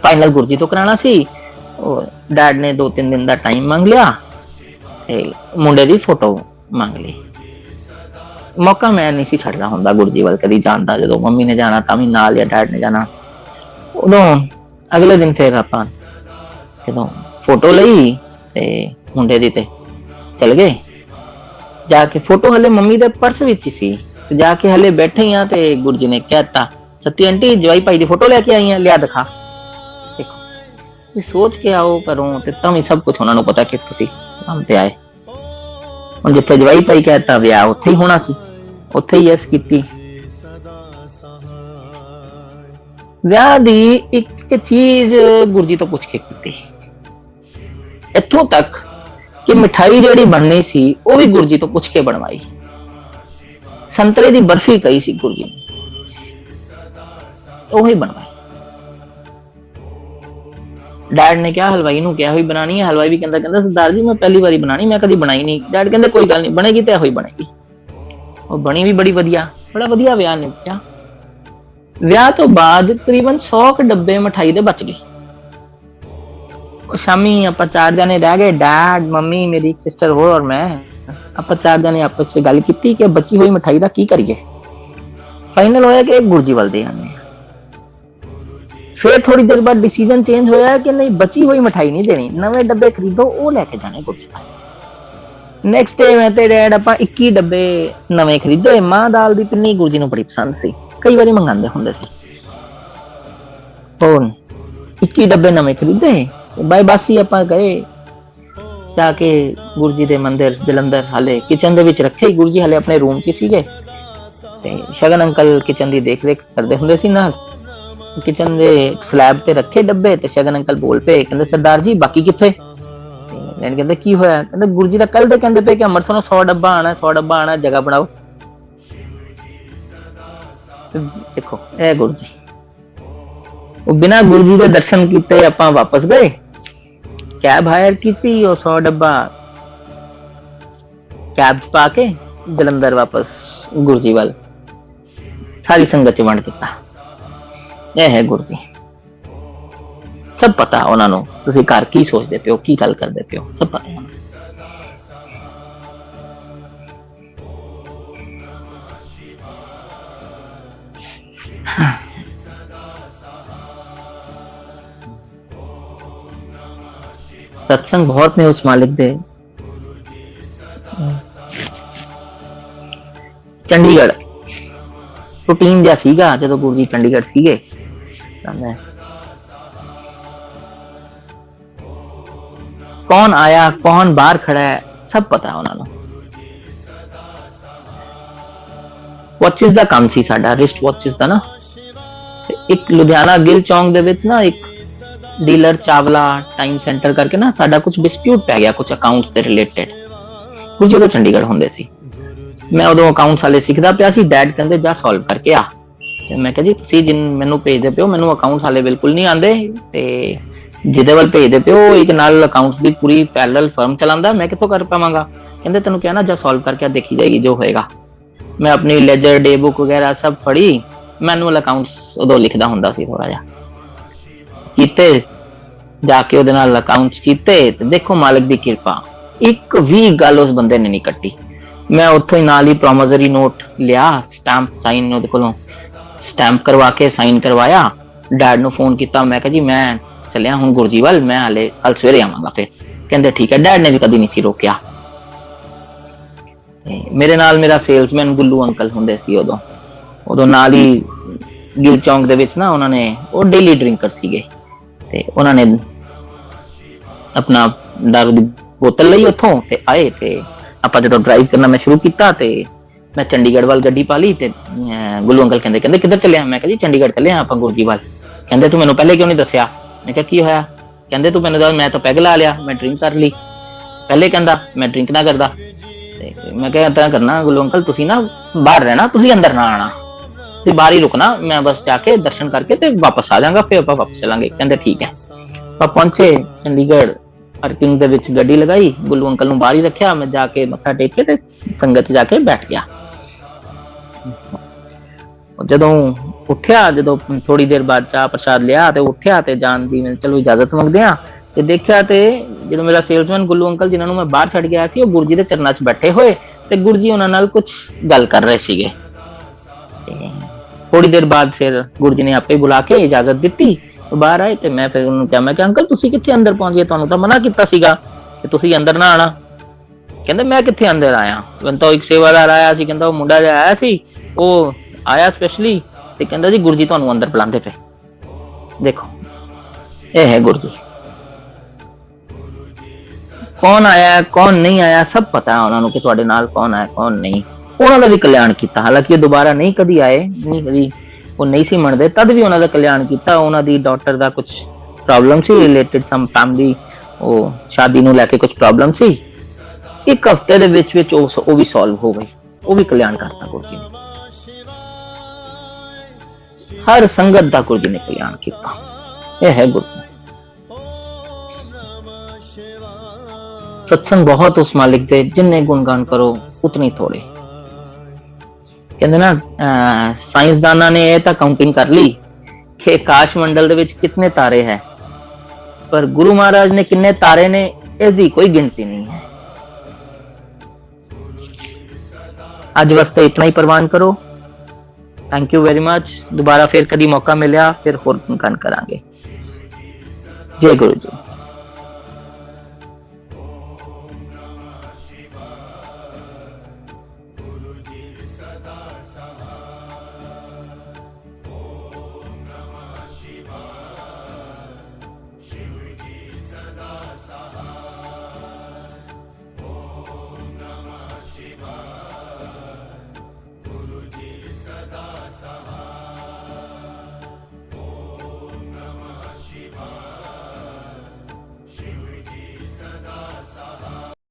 फाइनल गुरु जी तो कराना सी। डैड ने 2-3 दिन का टाइम मांग लिया, मुंडे की फोटो मांग ली। मौका मैं नहीं सी छड़ना हुंदा गुरु जी वाल कदी जानदा, जदों मम्मी ने जाना तां भी नाल या डैड ने जाना। उदों अगले दिन फिर आपां जदों फोटो लई ते मुंडे दी ते चल गए। जाके फोटो हले मम्मी दे पर्स विच सी, ते जाके हले बैठे ही ते गुरु जी ने कहता सत्ती आंटी जवाई भाई दी फोटो लेके आई हैं, लिया दिखा। देखो ये सोच के आओ करो ते तां भी सब कुछ उन्हां नूं पता कि तुसीं काम ते आए। ਹੁਣ ਜਿੱਥੇ ਜਵਾਈ ਭਾਈ कहता ਵਿਆਹ ਉੱਥੇ ਹੀ ਹੋਣਾ ਸੀ, ਉੱਥੇ ਹੀ ਯੈਸ ਕੀਤੀ। ਵਿਆਹ ਦੀ ਇੱਕ ਚੀਜ਼ ਗੁਰੂ ਜੀ ਤੋਂ ਪੁੱਛ ਕੇ ਕੀਤੀ, ਇੱਥੋਂ ਤੱਕ ਕਿ ਮਿਠਾਈ ਜਿਹੜੀ ਬਣਨੀ ਸੀ ਉਹ ਵੀ ਗੁਰੂ ਜੀ ਤੋਂ ਪੁੱਛ ਕੇ ਬਣਵਾਈ। ਸੰਤਰੇ ਦੀ ਬਰਫੀ ਕਹੀ ਸੀ ਗੁਰੂ ਜੀ ਨੇ, ਉਹ ਹੀ ਬਣਵਾਈ। डैड ने क्या हलवाई नूं क्या हुई बनानी है, हलवाई भी कहता सरदार जी मैं पहली बारी बनानी, मैं कदी बनाई नहीं। डैड कहते कोई गल नहीं, बनेगी तो होई बनेगी। और बनी भी बड़ी वधिया, बड़ा वधिया विआह निपटिया। विआह तो बाद तकरीबन 100 डब्बे मिठाई दे बच गए। शामी आपां 4 जने रह गए, डैड मम्मी मेरी एक सिस्टर हो और मैं। आपां 4 जने आपस में गल की कि बची हुई मिठाई का की करिए। फाइनल होया कि गुरु जी वाल दे आने। फिर थोड़ी देर बाद डिसीजन चेंज होया कि नहीं बची हुई मिठाई नहीं देनी, नवे डब्बे खरीदो वो लेके जाने गुरु जी। नेक्स्ट डे मैं ते डैड आपां 21 डब्बे नवे खरीदे। मां दाल दी पिन्नी गुरु जी नूं बड़ी पसंद सी, कई बारी मंगांदे हुंदे सी। और 21 डब्बे नवे खरीदे, बाय बासी आपां गए जाके गुरु जी दे मंदिर जलंधर। हाले किचन दे विच रखे, गुरु जी हाले अपने रूम च सीगे ते शगन अंकल किचन दी देख रेख करदे हुंदे सी ना। किचन दे स्लैब ते रखे डब्बे ते शगन अंकल बोल पे, कहंदे सरदार जी बाकी किथे? लैन कहंदे की होया? कहंदे गुरु जी दा कल दे कहंदे पे कि अमृतसरों 100 डब्बा आना, 100 डब्बा आना, जगह बनाओ। देखो ए गुरु जी, वो बिना गुरु जी दे दर्शन कीते आपां वापस गए, कैब हायर कीती और 100 डब्बा कैब च पा के जलंधर वापस गुरु जी वाल सारी संगत च वंड दिता। यह है गुरु जी, सब पता उन्होंने तुसीं घर की सोचते पे हो, की गल करते पे हो, सब पता है। सत्संग बहुत ने उस मालिक दे। चंडीगढ़ रूटीन जा सीगा जदों गुरु जी चंडीगढ़ सीगे। कौन आया कौन बाहर खड़ा है सब पता है उन्होंने। वॉचेस का काम सी साडा, रिस्ट वॉचेस का ना, ਇੱਕ ਲੁਧਿਆਣਾ ਗਿੱਲ ਚੌਂਕ ਦੇ ਵਿੱਚ ਨਾ ਇੱਕ ਡੀਲਰ ਚਾਵਲਾ ਟਾਈਮ ਸੈਂਟਰ ਕਰਕੇ ਨਾ ਸਾਡਾ ਕੁਝ ਡਿਸਪਿਊਟ ਪੈ ਗਿਆ ਕੁਝ ਅਕਾਊਂਟਸ ਦੇ ਰਿਲੇਟਡ। ਕੁਝ ਉਦੋਂ ਚੰਡੀਗੜ੍ਹ ਹੁੰਦੇ ਸੀ, ਮੈਂ ਉਦੋਂ ਅਕਾਊਂਟਸ ਵਾਲੇ ਸਿੱਖਦਾ ਪਿਆ ਸੀ। ਡੈਡ ਕਹਿੰਦੇ ਜਾ ਸੋਲਵ ਕਰਕੇ ਆ। ਤੇ ਮੈਂ ਕਿਹਾ ਜੀ ਤੁਸੀਂ ਜਿਨ ਮੈਨੂੰ ਭੇਜਦੇ ਪਿਓ, ਮੈਨੂੰ ਅਕਾਊਂਟਸ ਵਾਲੇ ਬਿਲਕੁਲ ਨਹੀਂ ਆਉਂਦੇ, ਤੇ ਜਿਹਦੇ ਵੱਲ ਭੇਜਦੇ ਪਿਓ ਇੱਕ ਨਾਲ ਅਕਾਊਂਟਸ ਦੀ ਪੂਰੀ ਪੈਰਲਲ ਫਰਮ ਚਲਾਉਂਦਾ, ਮੈਂ ਕਿੱਥੋਂ ਕਰ ਪਾਵਾਂਗਾ। ਕਹਿੰਦੇ ਤੈਨੂੰ ਕਿਹਾ ਨਾ ਜਾ ਸੋਲਵ ਕਰਕੇ ਦੇਖੀ ਜਾਏਗੀ ਜੋ ਹੋਏਗਾ। ਮੈਂ ਆਪਣੀ ਲੈਜਰ ਡੇ ਬੁੱਕ ਵਗੈਰਾ ਸਭ ਫੜੀ, ਮੈਨੂਅਲ ਅਕਾਊਂਟਸ ਉਦੋਂ ਲਿਖਦਾ ਹੁੰਦਾ ਸੀ ਥੋੜਾ ਜਿਹਾ। ਕੀਤੇ ਜਾ ਕੇ ਉਹਦੇ ਨਾਲ ਅਕਾਊਂਟਸ ਕੀਤੇ ਤੇ ਦੇਖੋ ਮਾਲਕ ਦੀ ਕਿਰਪਾ, ਇੱਕ ਵੀ ਗੱਲ ਉਸ ਬੰਦੇ ਨੇ ਨਹੀਂ ਕੱਟੀ। ਮੈਂ ਉੱਥੋਂ ਹੀ ਨਾਲ ਹੀ ਪ੍ਰੋਮਿਸਰੀ ਨੋਟ ਲਿਆ, ਸਟੈਂਪ ਸਾਈਨ ਉਹਦੇ ਕੋਲੋਂ ਸਟੈਂਪ ਕਰਵਾ ਕੇ ਸਾਈਨ ਕਰਵਾਇਆ। ਡੈਡ ਨੂੰ ਫੋਨ ਕੀਤਾ, ਮੈਂ ਕਿਹਾ ਜੀ ਮੈਂ ਚੱਲਿਆ ਹੁਣ ਗੁਰਜੀ ਵੱਲ, ਮੈਂ ਹਾਲੇ ਕੱਲ ਸਵੇਰੇ ਆਵਾਂਗਾ। ਫਿਰ ਕਹਿੰਦੇ ਠੀਕ ਹੈ। ਡੈਡ ਨੇ ਵੀ ਕਦੀ ਨਹੀਂ ਸੀ ਰੋਕਿਆ। ਮੇਰੇ ਨਾਲ ਮੇਰਾ ਸੇਲਸਮੈਨ ਗੁੱਲੂ ਅੰਕਲ ਹੁੰਦੇ ਸੀ ਉਦੋਂ ਨਾਲ ਹੀ ਗਿੱਲ ਚੌਂਕ ਦੇ ਵਿੱਚ ਨਾ, ਉਹਨਾਂ ਨੇ ਉਹ ਡੇਲੀ ਡਰਿੰਕਰ ਸੀਗੇ, ਤੇ ਉਹਨਾਂ ਨੇ ਆਪਣਾ ਦਾਰੂ ਦੀ ਬੋਤਲ ਲਈ ਉੱਥੋਂ ਤੇ ਆਏ। ਤੇ ਆਪਾਂ ਜਦੋਂ ਡਰਾਈਵ ਕਰਨਾ ਮੈਂ ਸ਼ੁਰੂ ਕੀਤਾ ਤੇ ਮੈਂ ਚੰਡੀਗੜ੍ਹ ਵੱਲ ਗੱਡੀ ਪਾ ਲਈ। ਤੇ ਗੁੱਲੂ ਅੰਕਲ ਕਹਿੰਦੇ ਕਿੱਧਰ ਚੱਲਿਆ? ਮੈਂ ਕਿਹਾ ਜੀ ਚੰਡੀਗੜ੍ਹ ਚੱਲੇ ਆਪਾਂ ਗੁਰਜੀ ਵੱਲ। ਕਹਿੰਦੇ ਤੂੰ ਮੈਨੂੰ ਪਹਿਲੇ ਕਿਉਂ ਨਹੀਂ ਦੱਸਿਆ? ਮੈਂ ਕਿਹਾ ਕੀ ਹੋਇਆ? ਕਹਿੰਦੇ ਤੂੰ ਮੈਨੂੰ ਦੱਸ, ਮੈਂ ਤਾਂ ਪੈਗ ਲਾ ਲਿਆ, ਮੈਂ ਡਰਿੰਕ ਕਰ ਲਈ। ਪਹਿਲੇ ਕਹਿੰਦਾ ਮੈਂ ਡਰਿੰਕ ਨਾ ਕਰਦਾ। ਤੇ ਮੈਂ ਕਿਹਾ ਏਦਾਂ ਕਰਨਾ ਗੁੱਲੂ ਅੰਕਲ, ਤੁਸੀਂ ਨਾ ਬਾਹਰ ਰਹਿਣਾ, ਤੁਸੀਂ ਅੰਦਰ ਨਾ ਆਣਾ, ਤੁਸੀਂ ਬਾਹਰ ਹੀ ਰੁਕਣਾ, ਮੈਂ ਬਸ ਜਾ ਕੇ ਦਰਸ਼ਨ ਕਰਕੇ ਤੇ ਵਾਪਸ ਆ ਜਾਵਾਂਗਾ, ਫਿਰ ਆਪਾਂ ਵਾਪਸ ਚਲਾਂਗੇ। ਕਹਿੰਦੇ ਠੀਕ ਹੈ। ਆਪਾਂ ਪਹੁੰਚੇ ਚੰਡੀਗੜ੍ਹ, ਪਾਰਕਿੰਗ ਦੇ ਵਿੱਚ ਗੱਡੀ ਲਗਾਈ, ਗੁੱਲੂ ਅੰਕਲ ਨੂੰ ਬਾਹਰ ਹੀ ਰੱਖਿਆ, ਮੈਂ ਜਾ ਕੇ ਮੱਥਾ ਟੇਕ ਕੇ ਤੇ ਸੰਗਤ ਜਾ ਕੇ ਬੈਠ ਗਿਆ। ਜਦੋਂ ਉੱਠਿਆ, ਜਦੋਂ ਥੋੜੀ ਦੇਰ ਬਾਅਦ ਚਾਹ ਪ੍ਰਸ਼ਾਦ ਲਿਆ ਤੇ ਉੱਠਿਆ ਤੇ ਜਾਣ ਦੀ ਮੈਂ ਚਲੋ ਇਜਾਜ਼ਤ ਮੰਗਦੇ ਆ, ਤੇ ਦੇਖਿਆ ਤੇ ਜਿਹੜਾ ਮੇਰਾ ਸੇਲਸਮੈਨ ਗੁੱਲੂ ਅੰਕਲ ਜਿਨ੍ਹਾਂ ਨੂੰ ਮੈਂ ਬਾਹਰ ਛੱਡ ਗਿਆ ਸੀ, ਉਹ ਗੁਰਜੀ ਦੇ ਚਰਨਾਂ 'ਚ ਬੈਠੇ ਹੋਏ ਤੇ ਗੁਰਜੀ ਉਹਨਾਂ ਨਾਲ ਕੁਝ ਗੱਲ ਕਰ ਰਹੇ ਸੀਗੇ। ਥੋੜੀ ਦੇਰ ਬਾਅਦ ਫਿਰ ਗੁਰਜੀ ਨੇ ਆਪੇ ਬੁਲਾ ਕੇ ਇਜਾਜ਼ਤ ਦਿੱਤੀ, ਬਾਹਰ ਆਏ। ਤੇ ਮੈਂ ਫਿਰ ਉਹਨੂੰ ਕਿਹਾ, ਮੈਂ ਕਿਹਾ ਅੰਕਲ ਤੁਸੀਂ ਕਿੱਥੇ ਅੰਦਰ ਪਹੁੰਚ ਗਏ? ਤੁਹਾਨੂੰ ਤਾਂ ਮਨਾ ਕੀਤਾ ਸੀਗਾ ਕਿ ਤੁਸੀਂ ਅੰਦਰ ਨਾ ਆਣਾ। ਕਹਿੰਦੇ ਮੈਂ ਕਿੱਥੇ ਅੰਦਰ ਆਇਆ, ਮੈਨੂੰ ਤਾਂ ਇੱਕ ਸੇਵਾਦਾਰ ਆਇਆ ਸੀ, ਕਹਿੰਦਾ ਉਹ ਮੁੰਡਾ ਜਿਹਾ ਆਇਆ ਸੀ, ਉਹ ਆਇਆ ਸਪੈਸ਼ਲੀ ਤੇ ਕਹਿੰਦਾ ਜੀ ਗੁਰਜੀ ਤੁਹਾਨੂੰ ਅੰਦਰ ਬੁਲਾਉਂਦੇ ਪਏ। ਦੇਖੋ ਇਹ ਹੈ ਗੁਰਜੀ, ਕੌਣ ਆਇਆ ਕੌਣ ਨਹੀਂ ਆਇਆ ਸਭ ਪਤਾ ਹੈ ਉਹਨਾਂ ਨੂੰ, ਕਿ ਤੁਹਾਡੇ ਨਾਲ ਕੌਣ ਆਇਆ ਕੌਣ ਨਹੀਂ। ਉਹਨਾਂ ਦਾ ਵੀ ਕਲਿਆਣ ਕੀਤਾ, ਹਾਲਾਂਕਿ ਉਹ ਦੁਬਾਰਾ ਨਹੀਂ ਕਦੀ ਆਏ, ਨਹੀਂ ਕਦੀ ਉਹ ਨਹੀਂ ਸੀ ਮੰਨਦੇ, ਤਦ ਵੀ ਉਹਨਾਂ ਦਾ ਕਲਿਆਣ ਕੀਤਾ। ਉਹਨਾਂ ਦੀ ਡਾਟਰ ਦਾ ਕੁਝ ਪ੍ਰੋਬਲਮ ਸੀ ਰਿਲੇਟਡ ਸਮ ਫੈਮਿਲੀ, ਉਹ ਸ਼ਾਦੀ ਨੂੰ ਲੈ ਕੇ ਕੁਝ ਪ੍ਰੋਬਲਮ ਸੀ। ਇੱਕ ਹਫ਼ਤੇ ਦੇ ਵਿੱਚ ਉਹ ਵੀ ਸੋਲਵ ਹੋ ਗਈ, ਉਹ ਵੀ ਕਲਿਆਣ ਕਰਤਾ ਗੁਰਜੀ ਨੇ। ਹਰ ਸੰਗਤ ਦਾ ਗੁਰਜੀ ਨੇ ਕਲਿਆਣ ਕੀਤਾ। ਇਹ ਹੈ ਗੁਰਜੀ। सत्संग बहुत उस मालिक दे जिन्ने गुणगान करो उतने थोड़े। कहते ना साइंसदाना ने यह तो काउंटिंग कर ली कि आकाश मंडल दे विच कितने तारे है, पर गुरु महाराज ने कितने तारे ने इसकी कोई गिनती नहीं है। आज वास्ते इतना ही परवान करो। Thank you very much. दोबारा फिर कभी मौका मिलिया फिर होर गुणगान करांगे। जय गुरु जी।